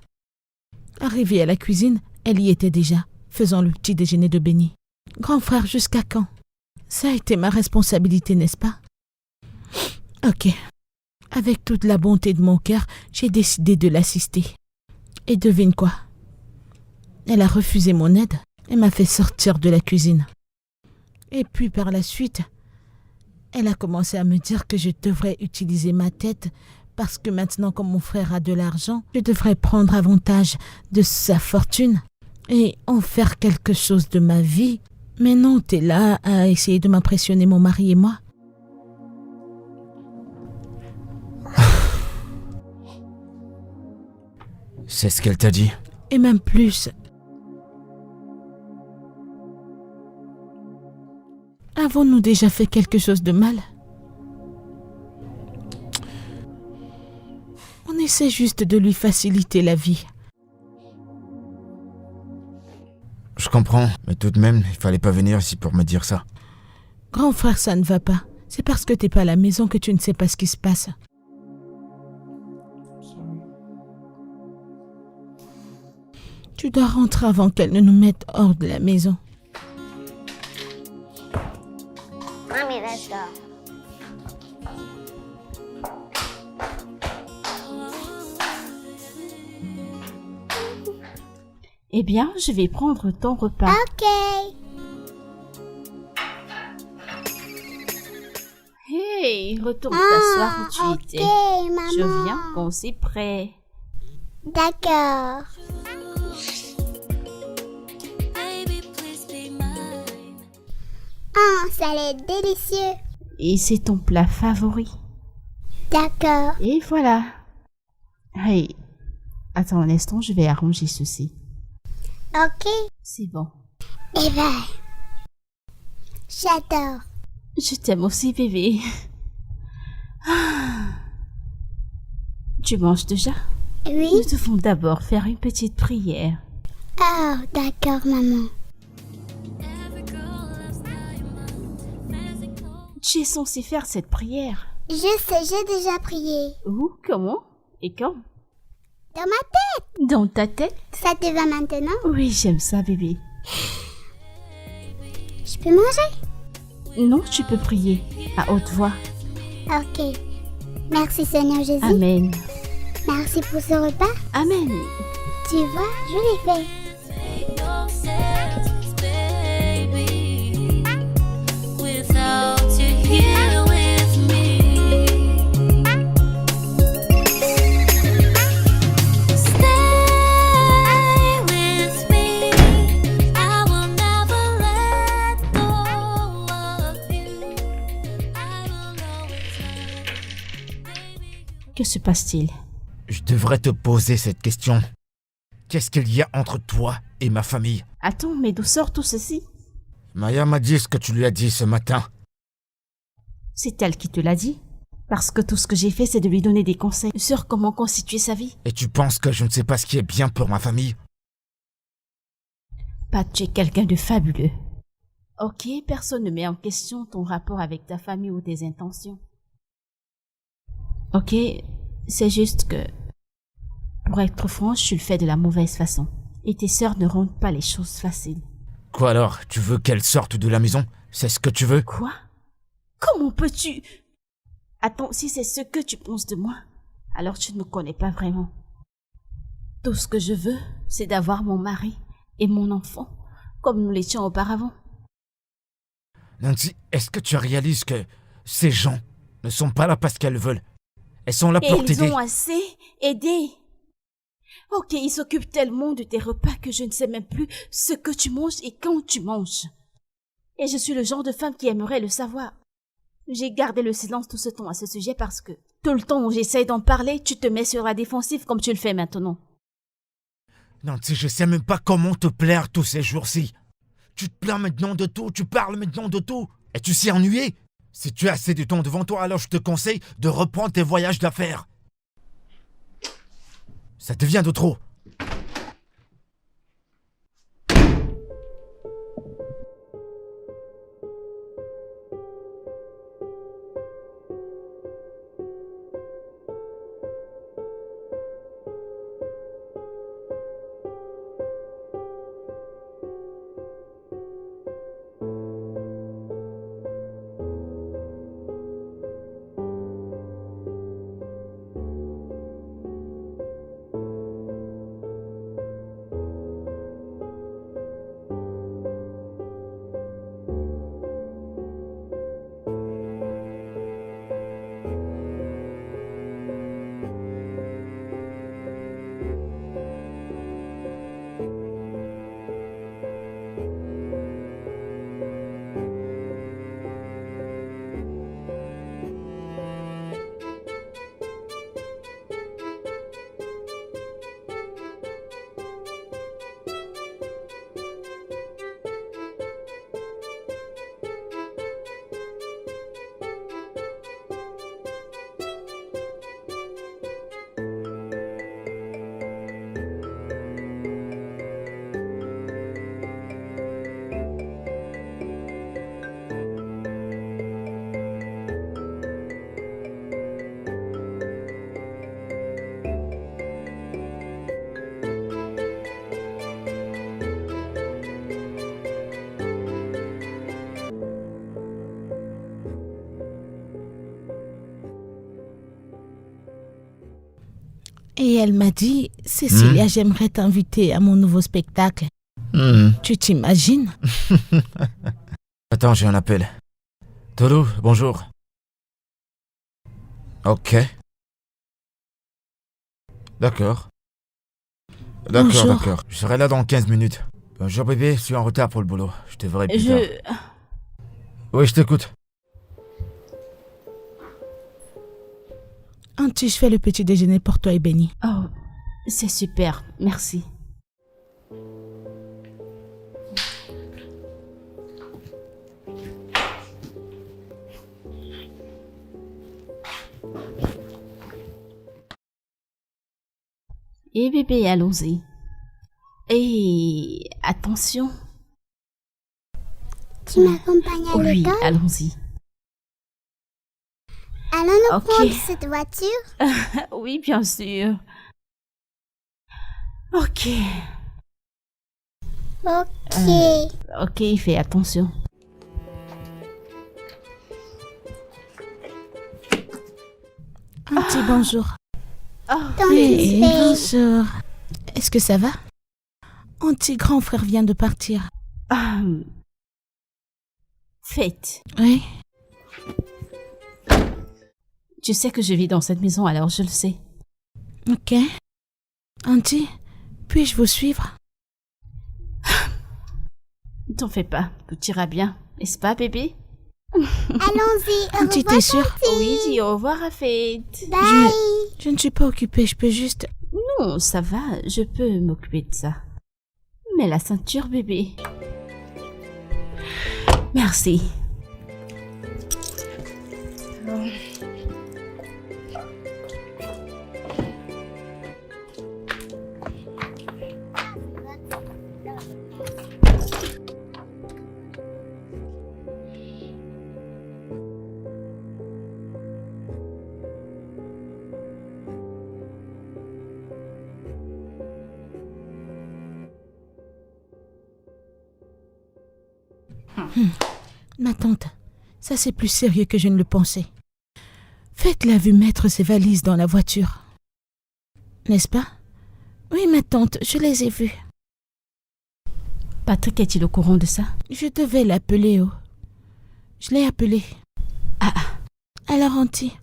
Speaker 3: Arrivée à la cuisine, elle y était déjà, faisant le petit déjeuner de Benny. Grand frère, jusqu'à quand? Ça a été ma responsabilité, n'est-ce pas? Ok. Avec toute la bonté de mon cœur, j'ai décidé de l'assister. Et devine quoi? Elle a refusé mon aide et m'a fait sortir de la cuisine. Et puis par la suite, elle a commencé à me dire que je devrais utiliser ma tête parce que maintenant, comme mon frère a de l'argent, je devrais prendre avantage de sa fortune et en faire quelque chose de ma vie. Mais non, t'es là à essayer de m'impressionner mon mari et moi.
Speaker 4: C'est ce qu'elle t'a dit?
Speaker 3: Et même plus. Avons-nous déjà fait quelque chose de mal? On essaie juste de lui faciliter la vie.
Speaker 4: Je comprends, mais tout de même, il fallait pas venir ici pour me dire ça.
Speaker 3: Grand frère, ça ne va pas. C'est parce que t'es pas à la maison que tu ne sais pas ce qui se passe. Tu dois rentrer avant qu'elle ne nous mette hors de la maison.
Speaker 1: Mommy, let's go.
Speaker 2: Eh bien, je vais prendre ton repas.
Speaker 1: Ok.
Speaker 2: Hey, retourne t'asseoir où tu
Speaker 1: ok,
Speaker 2: étais.
Speaker 1: maman.
Speaker 2: Je viens quand c'est prêt.
Speaker 1: D'accord.
Speaker 7: Baby, please be mine.
Speaker 1: Oh, ça allait être délicieux.
Speaker 2: Et c'est ton plat favori.
Speaker 1: D'accord.
Speaker 2: Et voilà. Hey, attends un instant, je vais arranger ceci.
Speaker 1: Ok.
Speaker 2: C'est bon.
Speaker 1: Eh ben, j'adore.
Speaker 2: Je t'aime aussi, bébé. Ah. Tu manges déjà?
Speaker 1: Oui.
Speaker 2: Nous devons d'abord faire une petite prière.
Speaker 1: Oh, d'accord, maman.
Speaker 7: Every girl loves diamonds. Fancy clothes.
Speaker 2: Tu es censé faire cette prière.
Speaker 1: Je sais, j'ai déjà prié.
Speaker 2: Où? Comment? Et quand?
Speaker 1: Dans ma tête.
Speaker 2: Dans ta tête?
Speaker 1: Ça te va maintenant?
Speaker 2: Oui, j'aime ça, bébé.
Speaker 1: Je peux manger?
Speaker 2: Non, tu peux prier à haute voix.
Speaker 1: Ok. Merci Seigneur Jésus.
Speaker 2: Amen.
Speaker 1: Merci pour ce repas.
Speaker 2: Amen.
Speaker 1: Tu vois, je l'ai fait.
Speaker 7: No sense, baby.
Speaker 2: se passe-t-il?
Speaker 4: Je devrais te poser cette question. Qu'est-ce qu'il y a entre toi et ma famille?
Speaker 2: Attends, mais d'où sort tout ceci?
Speaker 4: Maya m'a dit ce que tu lui as dit ce matin.
Speaker 2: C'est elle qui te l'a dit? Parce que tout ce que j'ai fait, c'est de lui donner des conseils sur comment constituer sa vie.
Speaker 4: Et tu penses que je ne sais pas ce qui est bien pour ma famille?
Speaker 2: Pat, tu es quelqu'un de fabuleux. Ok, personne ne met en question ton rapport avec ta famille ou tes intentions. Ok, c'est juste que, pour être franche, tu le fais de la mauvaise façon. Et tes sœurs ne rendent pas les choses faciles.
Speaker 4: Quoi alors? Tu veux qu'elle sorte de la maison? C'est ce que tu veux?
Speaker 2: Quoi? Comment peux-tu... Attends, si c'est ce que tu penses de moi, alors tu ne me connais pas vraiment. Tout ce que je veux, c'est d'avoir mon mari et mon enfant, comme nous l'étions auparavant.
Speaker 4: Nancy, est-ce que tu réalises que ces gens ne sont pas là parce qu'elles veulent? Elles sont là
Speaker 2: Et
Speaker 4: pour
Speaker 2: ils
Speaker 4: t'aider.
Speaker 2: ont assez aidé. Ok, ils s'occupent tellement de tes repas que je ne sais même plus ce que tu manges et quand tu manges. Et je suis le genre de femme qui aimerait le savoir. J'ai gardé le silence tout ce temps à ce sujet parce que tout le temps où j'essaye d'en parler, tu te mets sur la défensive comme tu le fais maintenant.
Speaker 4: Nancy, je sais même pas comment te plaire tous ces jours-ci. Tu te plains maintenant de tout, tu parles maintenant de tout. Et tu s'y ennuyé? Si tu as assez de temps devant toi, alors je te conseille de reprendre tes voyages d'affaires. Ça devient de trop.
Speaker 3: Et elle m'a dit, Cécilia, j'aimerais t'inviter à mon nouveau spectacle. Tu t'imagines?
Speaker 4: Attends, j'ai un appel. Tolu, bonjour. Ok. D'accord.
Speaker 3: Bonjour.
Speaker 4: D'accord. Je serai là dans 15 minutes. Bonjour bébé, je suis en retard pour le boulot. Je te verrai plus tard. Oui, je t'écoute.
Speaker 3: Auntie, je fais le petit déjeuner pour toi et Benny.
Speaker 2: Oh, c'est super, merci. Et bébé, allons-y. Et attention.
Speaker 1: Tu m'accompagnes à
Speaker 2: Oui,
Speaker 1: l'école?
Speaker 2: allons-y.
Speaker 1: Allons-nous
Speaker 2: Ok.
Speaker 1: prendre cette voiture?
Speaker 2: Oui, bien sûr. Ok.
Speaker 1: Ok.
Speaker 2: Ok, fais attention.
Speaker 3: Auntie, bonjour.
Speaker 2: Oh,
Speaker 1: Ton
Speaker 3: Oui,
Speaker 1: fils.
Speaker 3: bonjour. Est-ce que ça va? Auntie, grand frère vient de partir.
Speaker 2: Faites.
Speaker 3: Oui?
Speaker 2: Tu sais que je vis dans cette maison, alors je le sais.
Speaker 3: Ok. Auntie, puis-je vous suivre?
Speaker 2: T'en fais pas, tout ira bien. N'est-ce pas, bébé?
Speaker 1: Allons-y. Au
Speaker 3: Auntie,
Speaker 1: revoir,
Speaker 3: t'es sûre?
Speaker 1: Tati.
Speaker 2: Oui, dis au revoir à Fate.
Speaker 1: Bye.
Speaker 3: Je ne suis pas occupée, je peux juste...
Speaker 2: Non, ça va, je peux m'occuper de ça. Mets la ceinture, bébé. Merci.
Speaker 3: Ma tante, ça c'est plus sérieux que je ne le pensais. Faites l'a vu mettre ses valises dans la voiture. N'est-ce pas? Oui, ma tante, je les ai vues.
Speaker 2: Patrick est-il au courant de ça?
Speaker 3: Je devais l'appeler, oh. Je l'ai appelé.
Speaker 2: Ah,
Speaker 3: Alors, auntie,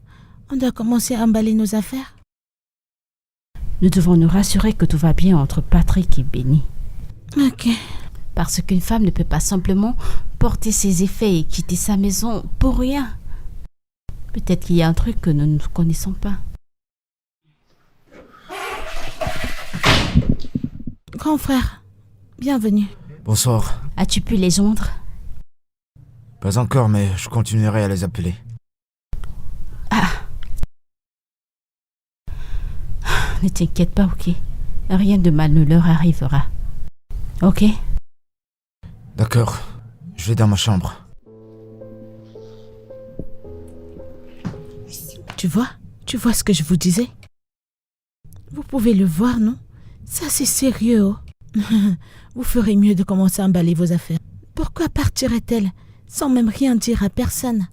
Speaker 3: on doit commencer à emballer nos affaires?
Speaker 2: nous devons nous rassurer que tout va bien entre Patrick et Benny.
Speaker 3: Ok.
Speaker 2: Parce qu'une femme ne peut pas simplement porter ses effets et quitter sa maison pour rien. Peut-être qu'il y a un truc que nous ne connaissons pas.
Speaker 3: Grand frère, bienvenue.
Speaker 4: Bonsoir.
Speaker 2: As-tu pu les joindre?
Speaker 4: Pas encore, mais je continuerai à les appeler.
Speaker 2: Ne t'inquiète pas, ok? Rien de mal ne leur arrivera. Ok?
Speaker 4: D'accord. Je vais dans ma chambre.
Speaker 3: Tu vois ce que je vous disais? Vous pouvez le voir, non? Ça c'est sérieux, oh. Vous ferez mieux de commencer à emballer vos affaires. Pourquoi partirait-elle sans même rien dire à personne?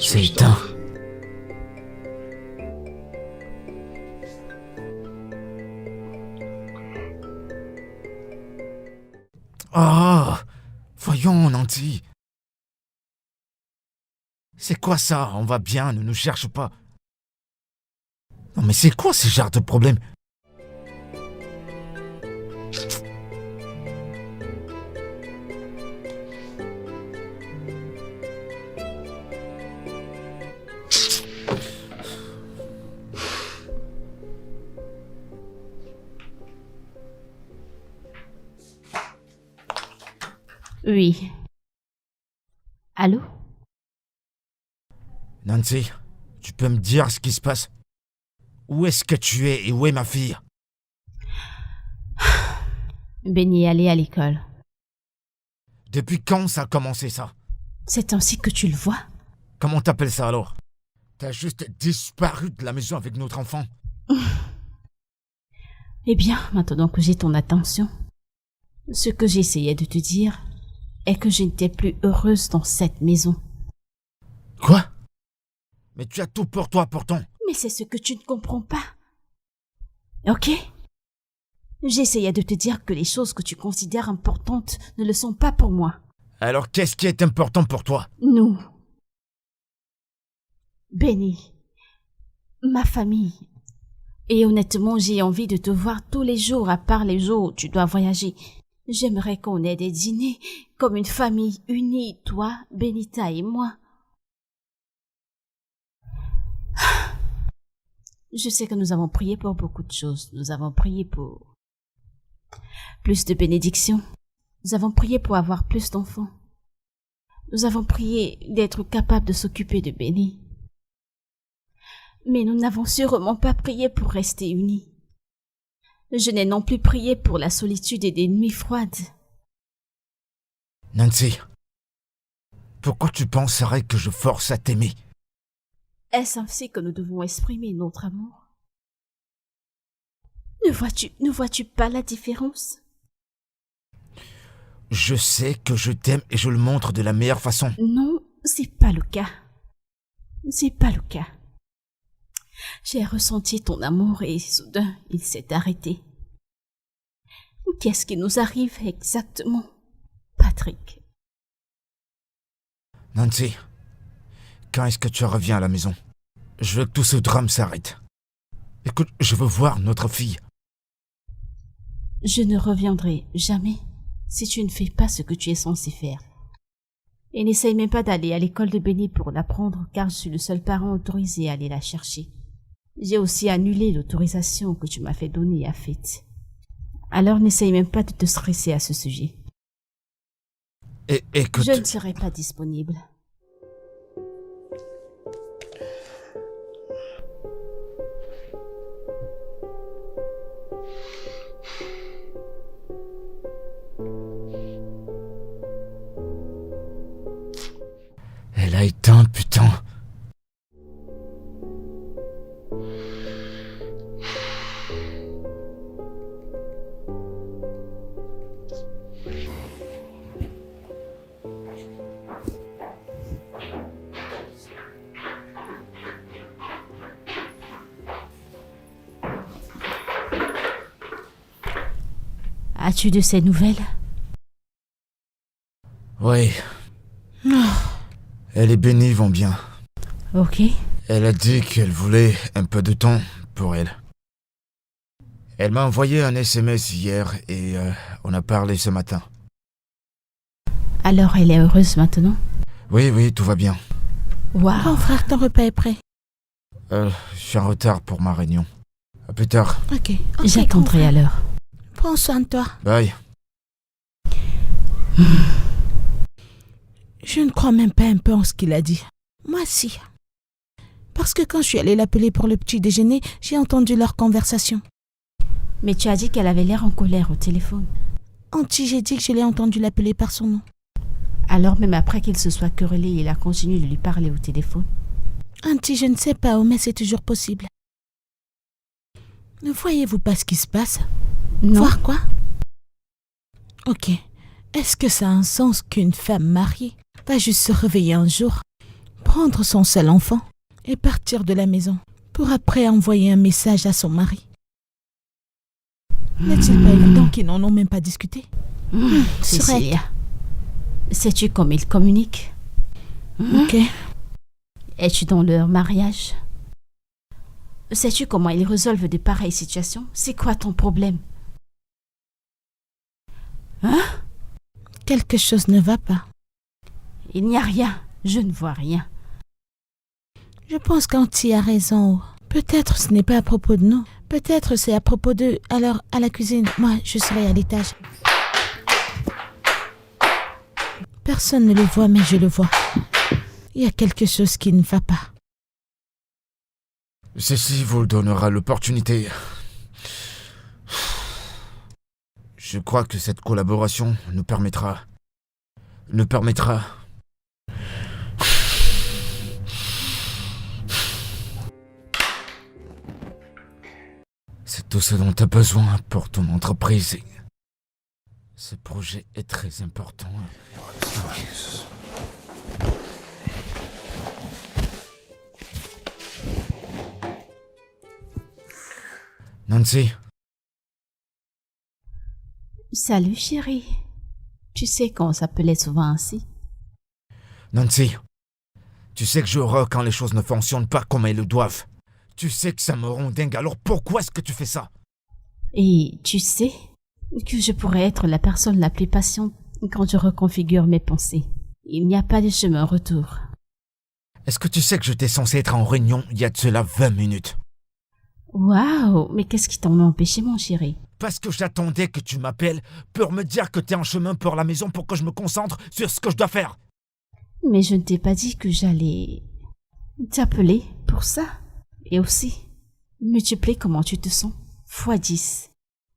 Speaker 4: C'est éteint. Oh, voyons, Nancy. C'est quoi ça? On va bien, ne nous cherche pas. Non mais c'est quoi ce genre de problème?
Speaker 2: Oui. Allô?
Speaker 4: Nancy, tu peux me dire ce qui se passe? Où est-ce que tu es et où est ma fille?
Speaker 2: Benny est allé à l'école.
Speaker 4: Depuis quand ça a commencé ça?
Speaker 2: C'est ainsi que tu le vois?
Speaker 4: Comment t'appelles ça alors? T'as juste disparu de la maison avec notre enfant.
Speaker 2: Eh bien, maintenant que j'ai ton attention, ce que j'essayais de te dire est que je n'étais plus heureuse dans cette maison.
Speaker 4: Quoi? Mais tu as tout pour toi pourtant.
Speaker 2: Mais c'est ce que tu ne comprends pas. Ok? J'essayais de te dire que les choses que tu considères importantes ne le sont pas pour moi.
Speaker 4: Alors qu'est-ce qui est important pour toi?
Speaker 2: Nous. Benny. Ma famille. Et honnêtement, j'ai envie de te voir tous les jours à part les jours où tu dois voyager. J'aimerais qu'on ait des dîners comme une famille unie, toi, Benita et moi. Je sais que nous avons prié pour beaucoup de choses. Nous avons prié pour plus de bénédictions. Nous avons prié pour avoir plus d'enfants. Nous avons prié d'être capables de s'occuper de Benny. Mais nous n'avons sûrement pas prié pour rester unis. Je n'ai non plus prié pour la solitude et des nuits froides.
Speaker 4: Nancy, pourquoi tu penserais que je force à t'aimer?
Speaker 2: Est-ce ainsi que nous devons exprimer notre amour? Ne vois-tu pas la différence?
Speaker 4: Je sais que je t'aime et je le montre de la meilleure façon.
Speaker 2: Non, c'est pas le cas. C'est pas le cas. J'ai ressenti ton amour et soudain, il s'est arrêté. Qu'est-ce qui nous arrive exactement, Patrick?
Speaker 4: Nancy, quand est-ce que tu reviens à la maison? Je veux que tout ce drame s'arrête. Écoute, je veux voir notre fille.
Speaker 2: Je ne reviendrai jamais si tu ne fais pas ce que tu es censé faire. Et n'essaye même pas d'aller à l'école de Benny pour l'apprendre, car je suis le seul parent autorisé à aller la chercher. J'ai aussi annulé l'autorisation que tu m'as fait donner à Faith. Alors n'essaye même pas de te stresser à ce sujet.
Speaker 4: Écoute...
Speaker 2: Je ne serai pas disponible.
Speaker 4: Elle a éteint, putain.
Speaker 2: As-tu de ces nouvelles?
Speaker 4: Oui. Elle et Benny vont bien.
Speaker 2: Ok.
Speaker 4: Elle a dit qu'elle voulait un peu de temps pour elle. Elle m'a envoyé un SMS hier et on a parlé ce matin.
Speaker 2: Alors elle est heureuse maintenant?
Speaker 4: Oui, tout va bien.
Speaker 2: Waouh.
Speaker 3: Grand frère, ton repas est prêt.
Speaker 4: Je suis en retard pour ma réunion. À plus tard.
Speaker 3: Ok.
Speaker 2: J'attendrai à l'heure.
Speaker 3: Prends soin de toi.
Speaker 4: Bye.
Speaker 3: Je ne crois même pas un peu en ce qu'il a dit. Moi, si. Parce que quand je suis allée l'appeler pour le petit déjeuner, j'ai entendu leur conversation.
Speaker 2: Mais tu as dit qu'elle avait l'air en colère au téléphone.
Speaker 3: Auntie, j'ai dit que je l'ai entendu l'appeler par son nom.
Speaker 2: Alors même après qu'il se soit querellé, il a continué de lui parler au téléphone.
Speaker 3: Auntie, je ne sais pas, mais c'est toujours possible. Ne voyez-vous pas ce qui se passe?
Speaker 2: Non.
Speaker 3: Voir quoi? Ok. Est-ce que ça a un sens qu'une femme mariée va juste se réveiller un jour, prendre son seul enfant et partir de la maison pour après envoyer un message à son mari? N'est-il pas évident qu'ils n'en ont même pas discuté?
Speaker 2: Cécilia, sais-tu comment ils communiquent?
Speaker 3: Ok.
Speaker 2: Es-tu dans leur mariage? Sais-tu comment ils résolvent de pareilles situations? C'est quoi ton problème? Hein?
Speaker 3: Quelque chose ne va pas.
Speaker 2: Il n'y a rien. Je ne vois rien.
Speaker 3: Je pense qu'Auntie a raison. Peut-être ce n'est pas à propos de nous. Peut-être c'est à propos d'eux. Alors, à la cuisine, moi, je serai à l'étage. Personne ne le voit, mais je le vois. Il y a quelque chose qui ne va pas.
Speaker 4: Ceci vous donnera l'opportunité. Je crois que cette collaboration nous permettra... C'est tout ce dont tu as besoin pour ton entreprise. Ce projet est très important. Nancy,
Speaker 2: Salut chérie. Tu sais qu'on s'appelait souvent ainsi.
Speaker 4: Nancy, tu sais que je horreur quand les choses ne fonctionnent pas comme elles le doivent. Tu sais que ça me rend dingue, alors pourquoi est-ce que tu fais ça?
Speaker 2: Et tu sais que je pourrais être la personne la plus patiente quand je reconfigure mes pensées. Il n'y a pas de chemin retour.
Speaker 4: Est-ce que tu sais que j'étais censé être en réunion il y a de cela 20 minutes?
Speaker 2: Waouh, mais qu'est-ce qui t'en a empêché, mon chéri?
Speaker 4: Parce que j'attendais que tu m'appelles pour me dire que t'es en chemin pour la maison pour que je me concentre sur ce que je dois faire.
Speaker 2: Mais je ne t'ai pas dit que j'allais t'appeler pour ça. Et aussi, multiplier comment tu te sens, fois 10.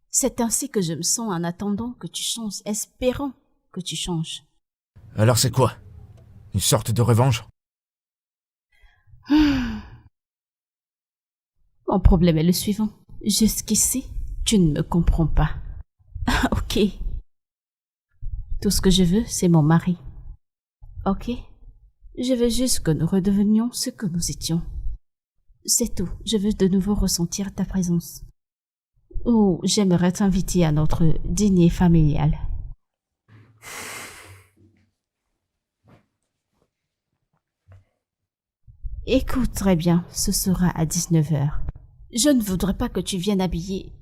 Speaker 2: C'est ainsi que je me sens en attendant que tu changes, espérant que tu changes.
Speaker 4: Alors c'est quoi? Une sorte de revanche?
Speaker 2: Mon problème est le suivant. Jusqu'ici, Tu ne me comprends pas. Ok. Tout ce que je veux, c'est mon mari. Ok? Je veux juste que nous redevenions ce que nous étions. C'est tout. Je veux de nouveau ressentir ta présence. Ou j'aimerais t'inviter à notre dîner familial. Écoute très bien, ce sera à 19h. Je ne voudrais pas que tu viennes habillée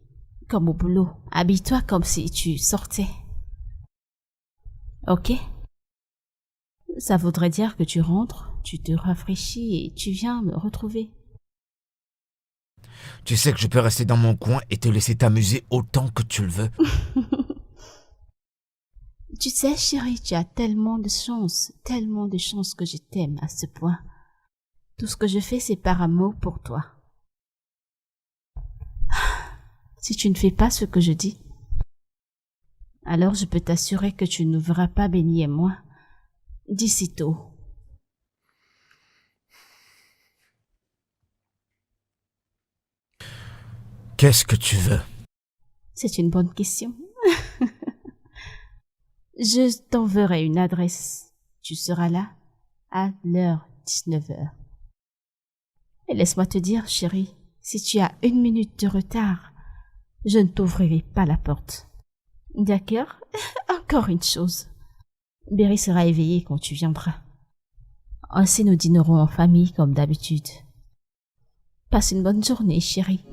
Speaker 2: comme au boulot. Habille-toi comme si tu sortais. Ok? Ça voudrait dire que tu rentres, tu te rafraîchis et tu viens me retrouver.
Speaker 4: Tu sais que je peux rester dans mon coin et te laisser t'amuser autant que tu le veux.
Speaker 2: Tu sais, chérie, tu as tellement de chance que je t'aime à ce point. Tout ce que je fais, c'est par amour pour toi. Si tu ne fais pas ce que je dis, alors je peux t'assurer que tu ne verras pas Benny et moi d'ici tôt.
Speaker 4: Qu'est-ce que tu veux?
Speaker 2: C'est une bonne question. Je t'enverrai une adresse. Tu seras là à l'heure 19h. Et laisse-moi te dire, chérie, si tu as 1 minute de retard, je ne t'ouvrirai pas la porte. D'accord? Encore une chose. Berry sera éveillée quand tu viendras. Ainsi nous dînerons en famille comme d'habitude. Passe une bonne journée, chérie.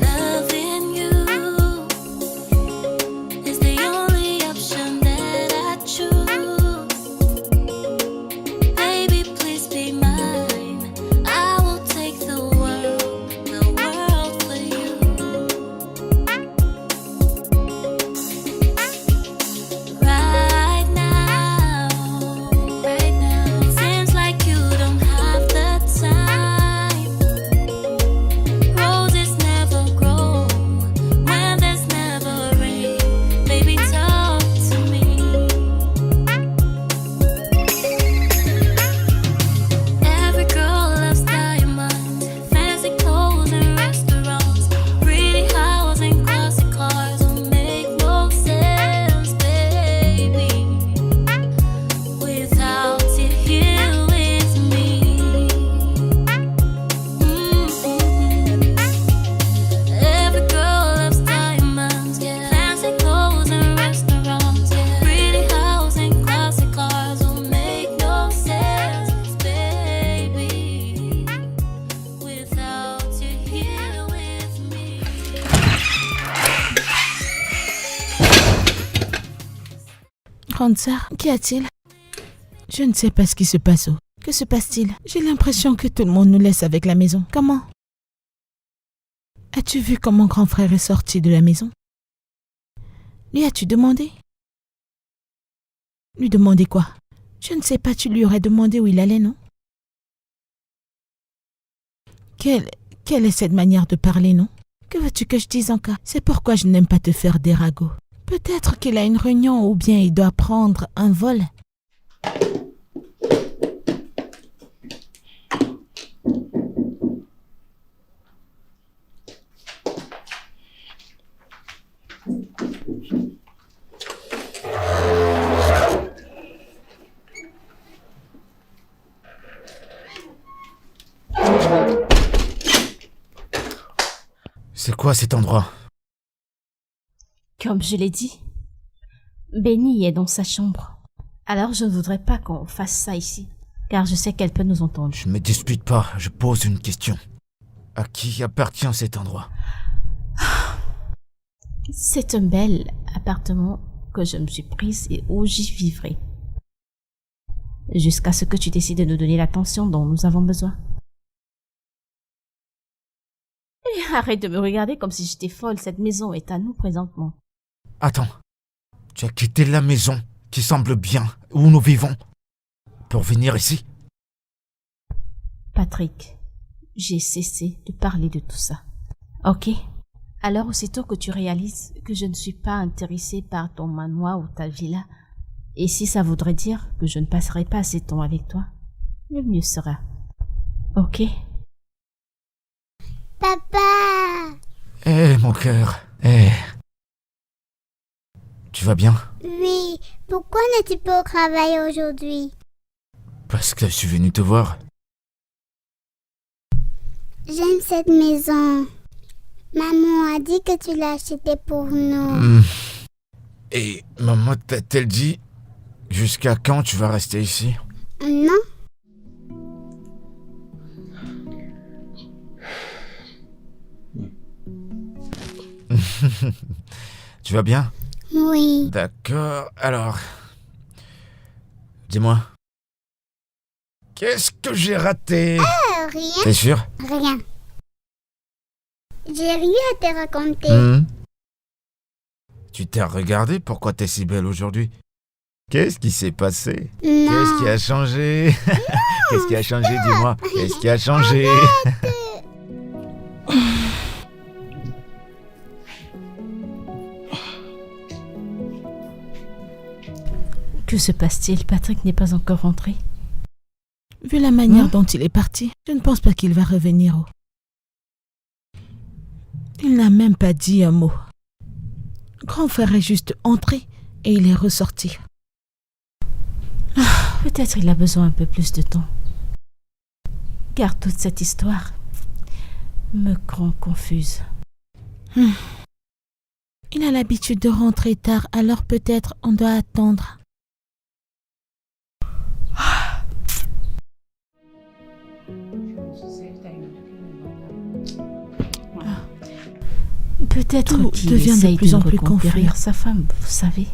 Speaker 7: Loving you is the only option that I choose. Baby, please be mine. I will take the world for you. Right now, it seems like you don't have the time. Roses never grow when there's never rain. Baby, talk to me. Every girl loves diamonds, fancy clothes and restaurants, pretty house and classic cars will make no sense, baby, without you here with me. Every girl loves diamonds, yeah. Fancy clothes and restaurants, yeah. Pretty house and classic cars will make no sense, baby, without you here with me.
Speaker 3: Grande sœur, qu'y a-t-il? Je ne sais pas ce qui se passe. Que se passe-t-il? J'ai l'impression que tout le monde nous laisse avec la maison. Comment? As-tu vu quand mon grand frère est sorti de la maison? Lui as-tu demandé? Lui demander quoi? Je ne sais pas, tu lui aurais demandé où il allait, non? Quelle est cette manière de parler, non? Que veux-tu que je dise encore? C'est pourquoi je n'aime pas te faire des ragots. Peut-être qu'il a une réunion ou bien il doit prendre un vol.
Speaker 4: C'est quoi cet endroit?
Speaker 2: Comme je l'ai dit, Benny est dans sa chambre. Alors je ne voudrais pas qu'on fasse ça ici, car je sais qu'elle peut nous entendre.
Speaker 4: Je ne me dispute pas, je pose une question. À qui appartient cet endroit?
Speaker 2: C'est un bel appartement que je me suis prise et où j'y vivrai. Jusqu'à ce que tu décides de nous donner l'attention dont nous avons besoin. Et arrête de me regarder comme si j'étais folle, cette maison est à nous présentement.
Speaker 4: Attends, tu as quitté la maison qui semble bien où nous vivons pour venir ici?
Speaker 2: Patrick, j'ai cessé de parler de tout ça. Ok? Alors aussitôt que tu réalises que je ne suis pas intéressée par ton manoir ou ta villa, et si ça voudrait dire que je ne passerai pas assez de temps avec toi, le mieux sera. Ok?
Speaker 1: Papa!
Speaker 4: Mon cœur. Tu vas bien?
Speaker 1: Oui, pourquoi n'es-tu pas au travail aujourd'hui?
Speaker 4: Parce que je suis venu te voir.
Speaker 1: J'aime cette maison. Maman a dit que tu l'as achetée pour nous.
Speaker 4: Et maman t'a-t-elle dit jusqu'à quand tu vas rester ici?
Speaker 1: Non?
Speaker 4: Tu vas bien?
Speaker 1: Oui.
Speaker 4: D'accord, alors... Dis-moi. Qu'est-ce que j'ai raté?
Speaker 1: Rien?
Speaker 4: T'es sûr?
Speaker 1: Rien. J'ai rien à te raconter.
Speaker 4: Tu t'es regardé? Pourquoi t'es si belle aujourd'hui? Qu'est-ce qui s'est passé?
Speaker 1: Non.
Speaker 4: Qu'est-ce qui a changé? Qu'est-ce qui a changé? Dis-moi. Qu'est-ce qui a changé?
Speaker 2: Que se passe-t-il? Patrick n'est pas encore rentré.
Speaker 3: Vu la manière dont il est parti, je ne pense pas qu'il va revenir. Il n'a même pas dit un mot. Grand frère est juste entré et il est ressorti.
Speaker 2: Peut-être il a besoin un peu plus de temps. Car toute cette histoire me rend confuse.
Speaker 3: Il a l'habitude de rentrer tard, alors peut-être on doit attendre.
Speaker 2: Peut-être
Speaker 3: Tout
Speaker 2: qu'il
Speaker 3: devient de
Speaker 2: essaye
Speaker 3: plus
Speaker 2: de
Speaker 3: en plus
Speaker 2: reconquérir
Speaker 3: confus.
Speaker 2: sa femme, vous savez.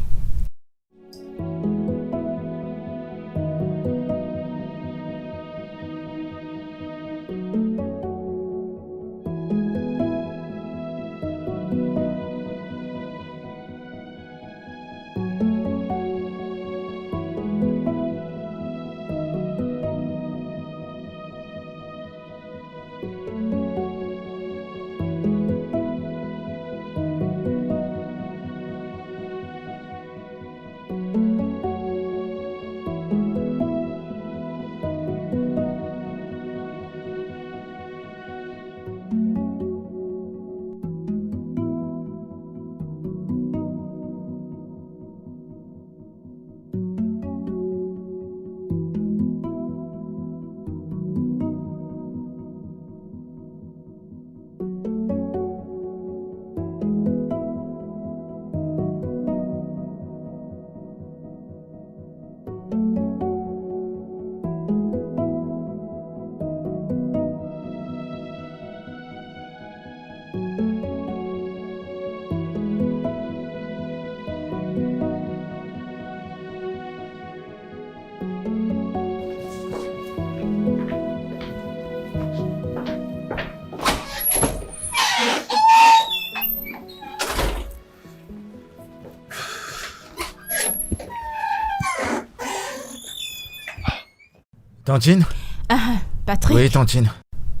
Speaker 4: Tantine?
Speaker 2: Ah, Patrick.
Speaker 4: Oui, Tantine.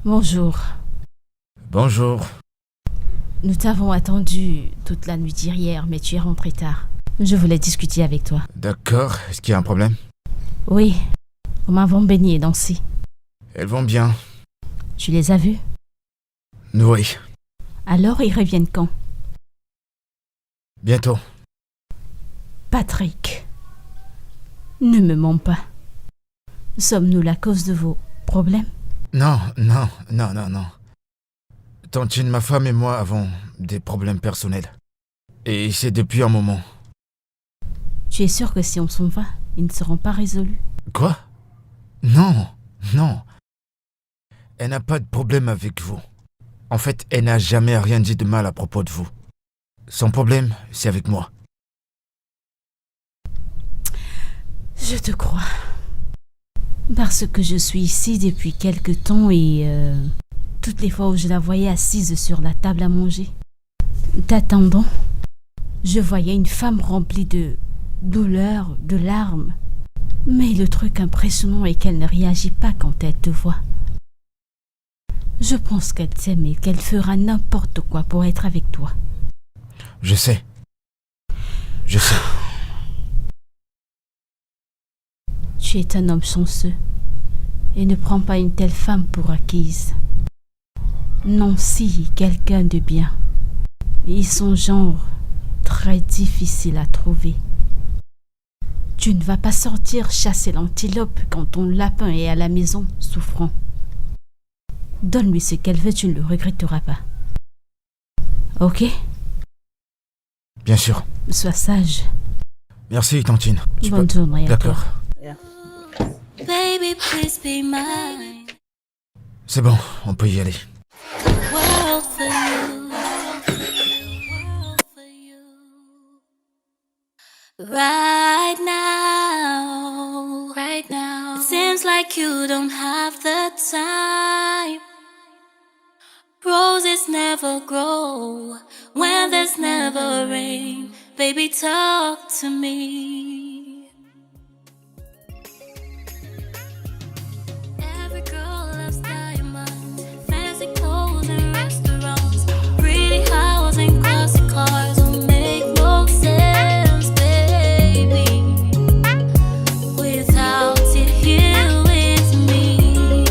Speaker 2: Bonjour.
Speaker 4: Bonjour.
Speaker 2: Nous t'avons attendu toute la nuit d'hier, mais tu es rentré tard. Je voulais discuter avec toi.
Speaker 4: D'accord, est-ce qu'il y a un problème?
Speaker 2: Oui, nous avons baigné et dansé.
Speaker 4: Elles vont bien.
Speaker 2: Tu les as vus?
Speaker 4: Oui.
Speaker 2: Alors ils reviennent quand?
Speaker 4: Bientôt.
Speaker 2: Patrick, ne me mens pas. Sommes-nous la cause de vos problèmes?
Speaker 4: Non. Tantine, ma femme et moi avons des problèmes personnels. Et c'est depuis un moment.
Speaker 2: Tu es sûr que si on s'en va, ils ne seront pas résolus?
Speaker 4: Quoi? Non. Elle n'a pas de problème avec vous. En fait, elle n'a jamais rien dit de mal à propos de vous. Son problème, c'est avec moi.
Speaker 2: Je te crois. Parce que je suis ici depuis quelque temps et toutes les fois où je la voyais assise sur la table à manger, t'attendant, je voyais une femme remplie de douleur, de larmes. Mais le truc impressionnant est qu'elle ne réagit pas quand elle te voit. Je pense qu'elle t'aime et qu'elle fera n'importe quoi pour être avec toi.
Speaker 4: Je sais. Je sais.
Speaker 2: Tu es un homme chanceux et ne prends pas une telle femme pour acquise. Nancy est quelqu'un de bien et son genre très difficile à trouver. Tu ne vas pas sortir chasser l'antilope quand ton lapin est à la maison souffrant. Donne-lui ce qu'elle veut, tu ne le regretteras pas. Ok?
Speaker 4: Bien sûr.
Speaker 2: Sois sage.
Speaker 4: Merci, Tantine.
Speaker 2: Bonne journée à toi.
Speaker 4: D'accord.
Speaker 7: Baby, please be mine.
Speaker 4: C'est bon, on peut y aller.
Speaker 7: World for you. World for you. Right now. Right now. It seems like you don't have the time. Roses never grow when there's never rain. Baby, talk to me. Every girl loves diamonds, fancy clothes and restaurants, pretty house and classic cars don't make no sense, baby, without you here with me.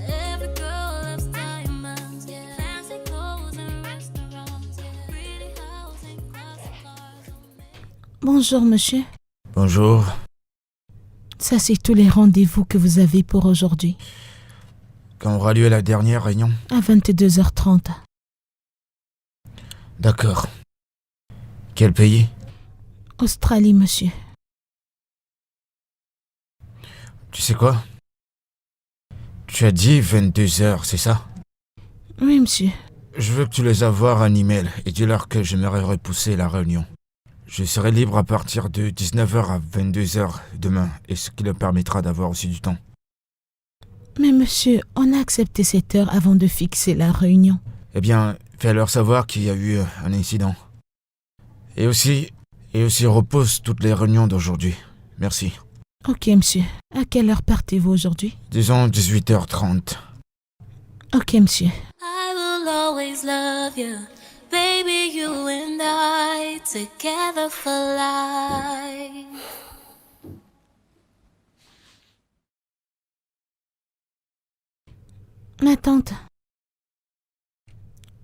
Speaker 7: Every girl loves diamonds, fancy clothes and restaurants, pretty house and classic cars don't make.
Speaker 3: Bonjour, monsieur.
Speaker 4: Bonjour.
Speaker 3: Ça, c'est tous les rendez-vous que vous avez pour aujourd'hui.
Speaker 4: Quand aura lieu la dernière réunion?
Speaker 3: À 22h30.
Speaker 4: D'accord. Quel pays?
Speaker 3: Australie, monsieur.
Speaker 4: Tu sais quoi? Tu as dit 22h, c'est ça?
Speaker 3: Oui, monsieur.
Speaker 4: Je veux que tu les envoies un email et dis-leur que j'aimerais repousser la réunion. Je serai libre à partir de 19h à 22h demain, et ce qui leur permettra d'avoir aussi du temps.
Speaker 3: Mais monsieur, on a accepté cette heure avant de fixer la réunion.
Speaker 4: Eh bien, fais-leur savoir qu'il y a eu un incident. Et aussi repose toutes les réunions d'aujourd'hui. Merci.
Speaker 3: Ok, monsieur. À quelle heure partez-vous aujourd'hui?
Speaker 4: Disons 18h30.
Speaker 3: Ok, monsieur.
Speaker 7: I will always love you, baby, you and I, together for life.
Speaker 3: Ma tante.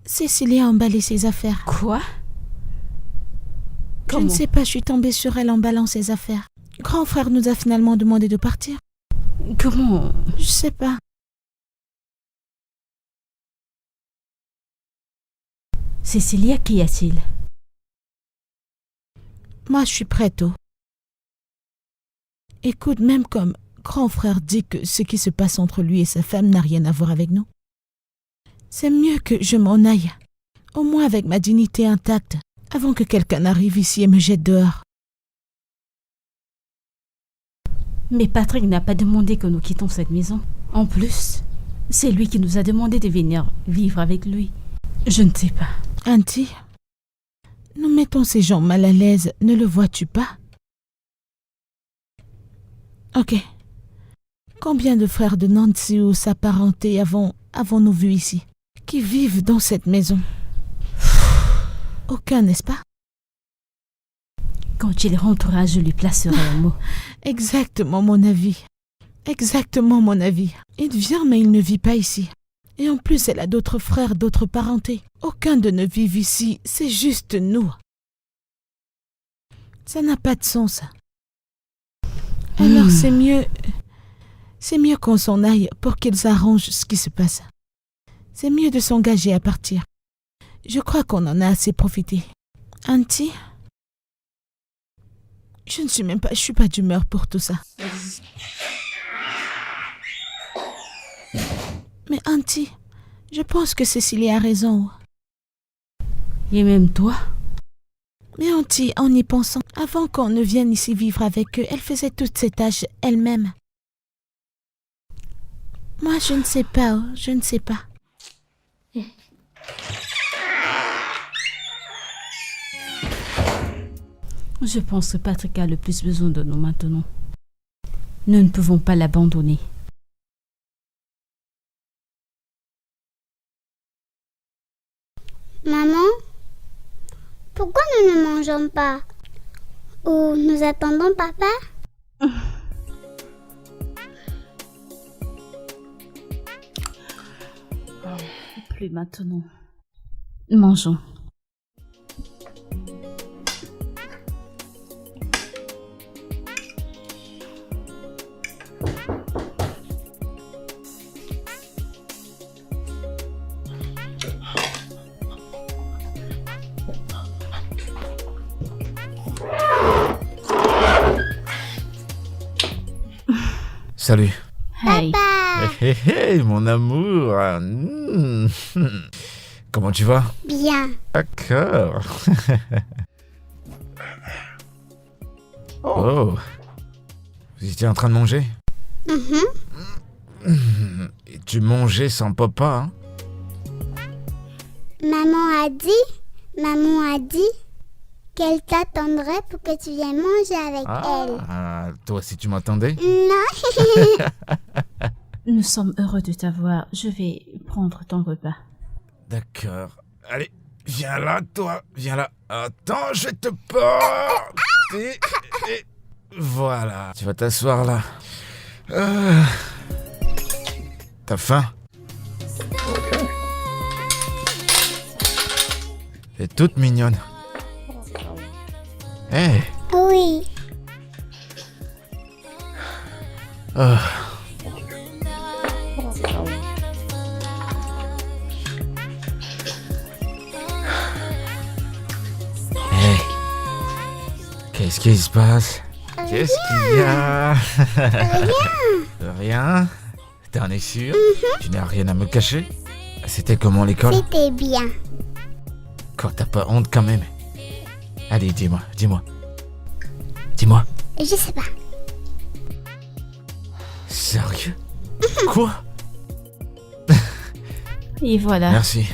Speaker 3: Cécilie a emballé ses affaires.
Speaker 2: Quoi?
Speaker 3: Je ne sais pas, je suis tombée sur elle emballant ses affaires. Grand frère nous a finalement demandé de partir.
Speaker 2: Comment?
Speaker 3: Je sais pas.
Speaker 2: Cécilia, qu'y a-t-il?
Speaker 3: Moi, je suis prête. Écoute, même comme grand frère dit que ce qui se passe entre lui et sa femme n'a rien à voir avec nous, c'est mieux que je m'en aille, au moins avec ma dignité intacte, avant que quelqu'un arrive ici et me jette dehors.
Speaker 2: Mais Patrick n'a pas demandé que nous quittions cette maison. En plus, c'est lui qui nous a demandé de venir vivre avec lui. Je ne sais pas.
Speaker 3: Auntie, nous mettons ces gens mal à l'aise, ne le vois-tu pas? Ok. Combien de frères de Nancy ou sa parenté avons-nous vu ici, qui vivent dans cette maison? Aucun, n'est-ce pas?
Speaker 2: Quand il rentrera, je lui placerai un mot.
Speaker 3: Exactement mon avis. Exactement mon avis. Il vient, mais il ne vit pas ici. Et en plus, elle a d'autres frères, d'autres parentés. Aucun d'eux ne vit ici, c'est juste nous. Ça n'a pas de sens. Alors c'est mieux qu'on s'en aille pour qu'ils arrangent ce qui se passe. C'est mieux de s'engager à partir. Je crois qu'on en a assez profité. Auntie, je suis pas d'humeur pour tout ça. Mais Auntie, je pense que Cécilie a raison.
Speaker 2: Et même toi?
Speaker 3: Mais Auntie, en y pensant, avant qu'on ne vienne ici vivre avec eux, elle faisait toutes ces tâches elle-même. Moi, je ne sais pas, je ne sais pas.
Speaker 2: Je pense que Patrick a le plus besoin de nous maintenant. Nous ne pouvons pas l'abandonner.
Speaker 1: Maman, pourquoi nous ne mangeons pas? Ou nous attendons papa?
Speaker 2: Plus maintenant. Mangeons.
Speaker 4: Salut.
Speaker 2: Hey,
Speaker 1: Papa!
Speaker 4: Hé hé, mon amour. Comment tu vas?
Speaker 1: Bien.
Speaker 4: D'accord. Oh. Vous étiez en train de manger? Et tu mangeais sans papa, hein?
Speaker 1: Maman a dit qu'elle t'attendrait pour que tu viennes manger avec elle.
Speaker 4: Ah, toi aussi tu m'attendais?
Speaker 1: Non.
Speaker 2: nous sommes heureux de t'avoir. Je vais prendre ton repas.
Speaker 4: D'accord. Allez, viens là, toi. Viens là. Attends, je vais te porter. Et voilà. Tu vas t'asseoir là. T'as faim? T'es toute mignonne. Hé.
Speaker 1: Oui.
Speaker 4: Oh. Hey. Qu'est-ce qui se passe? Qu'est-ce qu'il y a? Rien. T'en es sûr? Tu n'as rien à me cacher? C'était comment l'école?
Speaker 1: C'était bien.
Speaker 4: Quand t'as pas honte quand même. Allez, dis-moi. Dis-moi.
Speaker 1: Je sais pas.
Speaker 4: Sérieux? Quoi?
Speaker 2: Et voilà.
Speaker 4: Merci.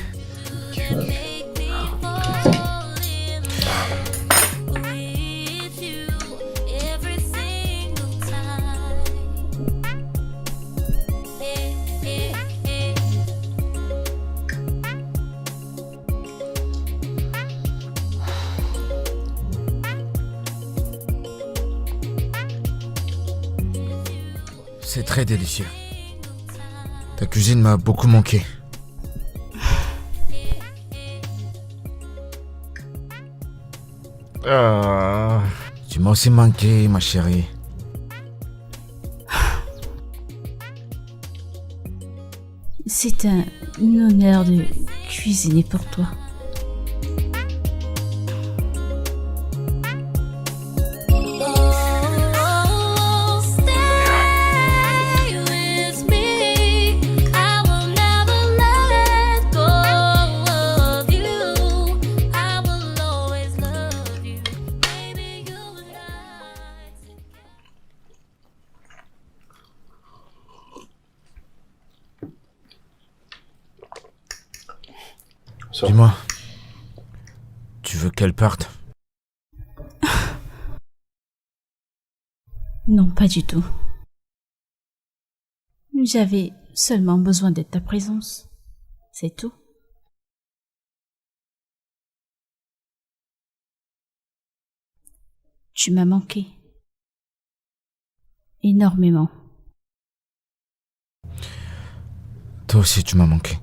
Speaker 4: C'est très délicieux. Ta cuisine m'a beaucoup manqué. Ah, tu m'as aussi manqué, ma chérie.
Speaker 2: C'est un honneur de cuisiner pour toi.
Speaker 7: Stay with me. I will never let go of you. I will always love you, baby. You and I.
Speaker 4: Dis-moi. Tu veux qu'elle parte?
Speaker 2: Non, pas du tout. J'avais seulement besoin de ta présence. C'est tout. Tu m'as manqué. Énormément.
Speaker 4: Toi aussi, tu m'as manqué.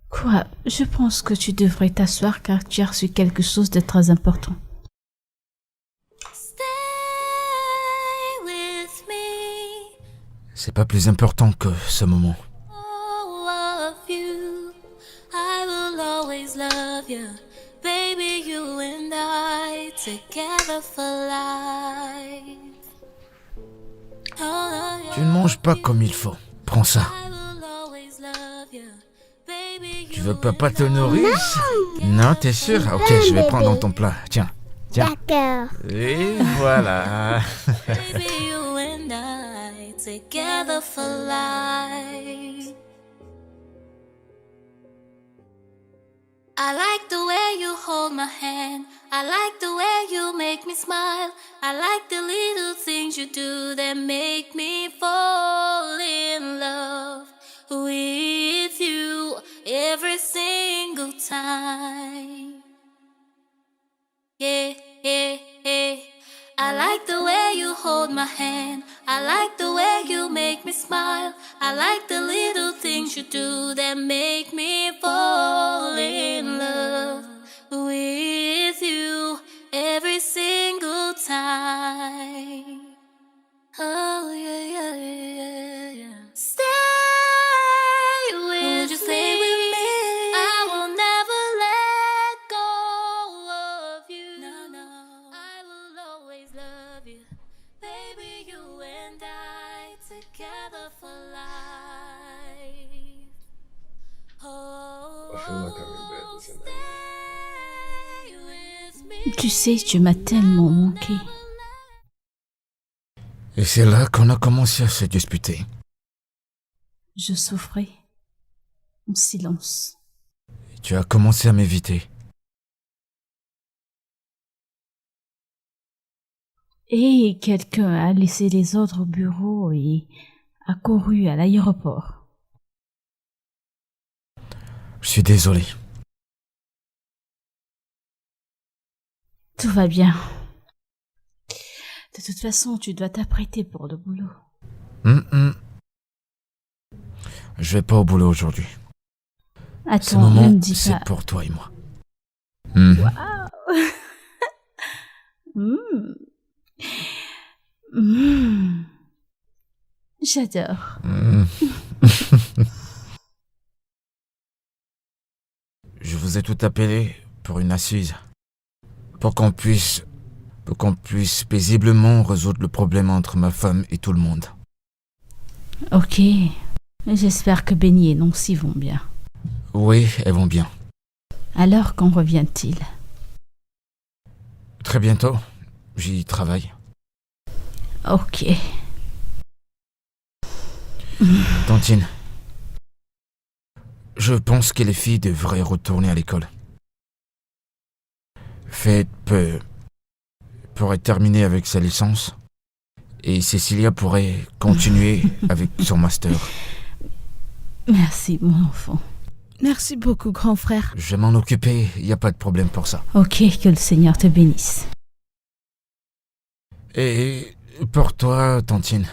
Speaker 2: Quoi? Je pense que tu devrais t'asseoir car tu as reçu quelque chose de très important.
Speaker 7: Stay with me.
Speaker 4: C'est pas plus important que ce moment.
Speaker 7: All of you. I will always love you, baby. You and I together for life. Oh,
Speaker 4: Tu ne manges pas comme il faut. Prends ça.
Speaker 7: I will always love you, baby.
Speaker 4: Tu veux que papa te nourrisse? Non, t'es sûr? Ok, je vais prendre dans ton plat. Tiens.
Speaker 1: D'accord.
Speaker 4: Et voilà.
Speaker 7: Baby, you and I together for life. I like the way you hold my hand. I like the way you make me smile. I like the little things you do that make me fall in love with you every single time. Yeah, yeah, yeah. I like the way you hold my hand. I like the way you make me smile. I like the little things you do that make me fall in love with you every single time. Oh yeah, yeah, yeah, yeah. Stay with me. Stay with me. I will never let go of you. No, no. I will always love you, baby. You and I together for life. Oh,
Speaker 8: I feel like I'm in bed with him.
Speaker 7: stay with me.
Speaker 2: Tu sais, tu m'as tellement manqué.
Speaker 4: Et c'est là qu'on a commencé à se disputer.
Speaker 2: Je souffrais en silence.
Speaker 4: Et tu as commencé à m'éviter.
Speaker 2: Et quelqu'un a laissé les ordres au bureau et a couru à l'aéroport.
Speaker 4: Je suis désolé.
Speaker 2: Tout va bien. De toute façon, tu dois t'apprêter pour le boulot.
Speaker 4: Je vais pas au boulot aujourd'hui. Ce
Speaker 2: Attends, ne
Speaker 4: moment,
Speaker 2: me dis
Speaker 4: c'est
Speaker 2: pas.
Speaker 4: pour toi et moi.
Speaker 2: Mm. Mm. J'adore.
Speaker 4: Je vous ai tout appelé pour une assise. Pour qu'on puisse paisiblement résoudre le problème entre ma femme et tout le monde.
Speaker 2: Ok. J'espère que Benny et Nancy vont bien.
Speaker 4: Oui, elles vont bien.
Speaker 2: Alors, quand revient-il?
Speaker 4: Très bientôt. J'y travaille.
Speaker 2: Ok.
Speaker 4: Tantine. Je pense que les filles devraient retourner à l'école. Faith pourrait terminer avec sa licence et Cécilia pourrait continuer avec son master.
Speaker 2: Merci, mon enfant.
Speaker 3: Merci beaucoup, grand frère.
Speaker 4: Je vais m'en occuper, il n'y a pas de problème pour ça.
Speaker 2: Ok, que le Seigneur te bénisse.
Speaker 4: Et pour toi, Tantine,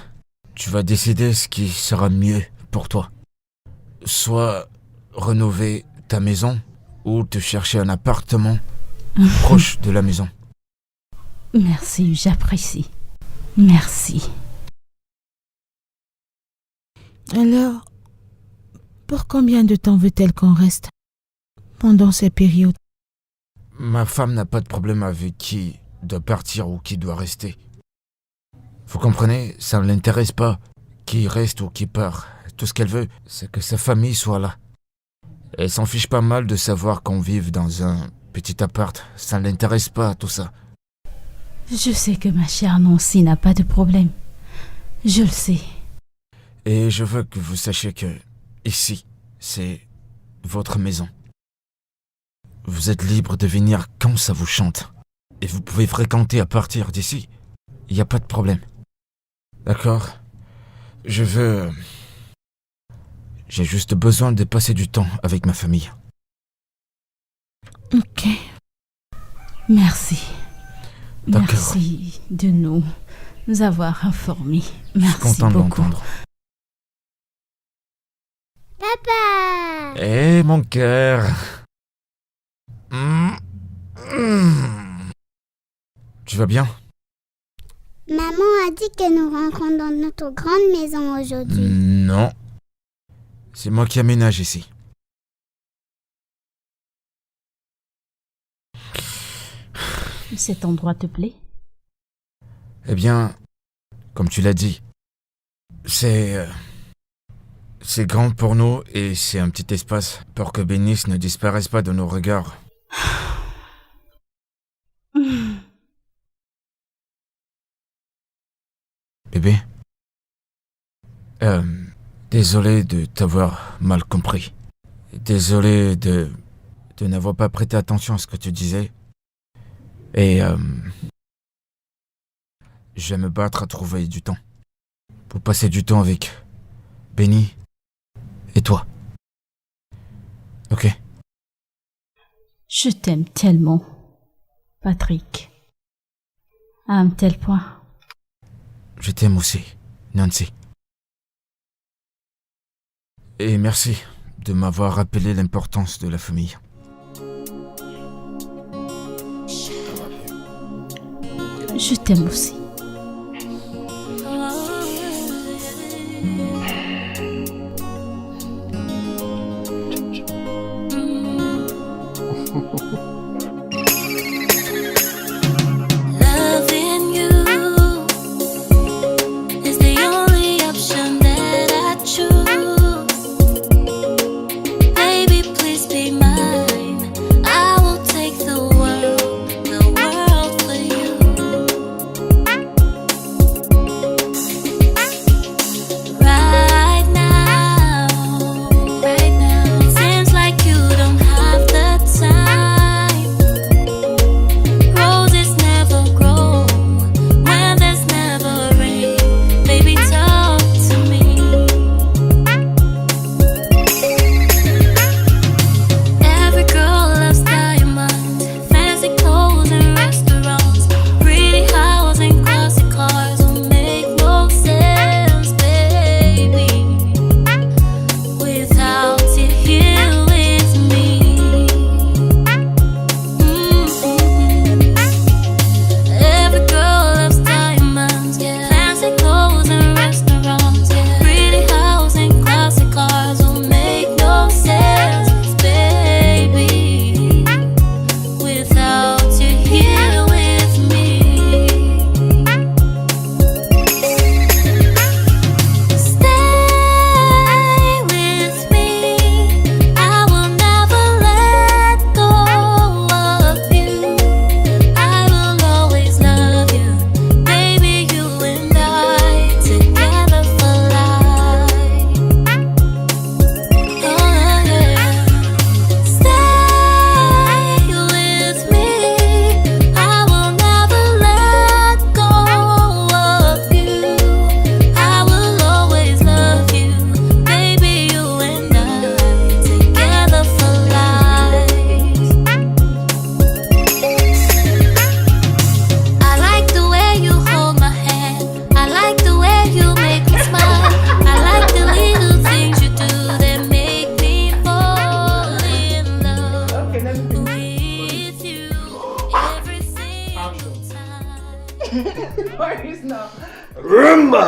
Speaker 4: tu vas décider ce qui sera mieux pour toi. Soit rénover ta maison ou te chercher un appartement proche de la maison.
Speaker 2: Merci, j'apprécie. Merci.
Speaker 3: Alors, pour combien de temps veut-elle qu'on reste pendant ces périodes?
Speaker 4: Ma femme n'a pas de problème avec qui doit partir ou qui doit rester. Vous comprenez, ça ne l'intéresse pas qui reste ou qui part. Tout ce qu'elle veut, c'est que sa famille soit là. Elle s'en fiche pas mal de savoir qu'on vive dans un petit appart. Ça ne l'intéresse pas, tout ça.
Speaker 2: Je sais que ma chère Nancy n'a pas de problème. Je le sais.
Speaker 4: Et je veux que vous sachiez que ici, c'est votre maison. Vous êtes libre de venir quand ça vous chante. Et vous pouvez fréquenter à partir d'ici. Il n'y a pas de problème. D'accord? J'ai juste besoin de passer du temps avec ma famille.
Speaker 3: Ok.
Speaker 2: Merci.
Speaker 4: D'accord.
Speaker 2: Merci de nous avoir informés.
Speaker 4: Je suis
Speaker 2: Merci
Speaker 4: content de
Speaker 2: beaucoup.
Speaker 4: l'entendre.
Speaker 1: Papa!
Speaker 4: Eh, mon cœur. Tu vas bien?
Speaker 1: Maman a dit que nous rentrons dans notre grande maison aujourd'hui.
Speaker 4: Non. C'est moi qui aménage ici.
Speaker 2: Cet endroit te plaît?
Speaker 4: Eh bien, comme tu l'as dit, c'est grand pour nous et c'est un petit espace pour que Bénice ne disparaisse pas de nos regards. Bébé, désolé de t'avoir mal compris. Désolé de de n'avoir pas prêté attention à ce que tu disais. Et je vais me battre à trouver du temps. Pour passer du temps avec Benny et toi. Ok?
Speaker 2: Je t'aime tellement, Patrick. À un tel point.
Speaker 4: Je t'aime aussi, Nancy. Et merci de m'avoir rappelé l'importance de la famille.
Speaker 2: Je t'aime aussi.
Speaker 7: Loving you is the only option that I choose. Baby, please be mine. I will take the world for you. Right now, it seems like you don't have the time. Roses never grow when there's never rain. Baby, talk to me. Every girl loves diamonds, fancy clothes and restaurants, pretty house and classic cars will make no sense, baby, without you here with me. Every girl loves diamonds, yeah. Fancy clothes and restaurants, yeah. Pretty house and classic cars will make no sense, baby, without you here with me. Stay with me. I will never let go of you. I will always love you, baby, you and I together for life. Oh yeah. Stay with me. I will never let go of you. I will always love you, baby, you and I together for life. I like the way you hold my hand. I like the way you make me smile. I like the little things you do that make me fall in love with you every single time.
Speaker 8: Rumba!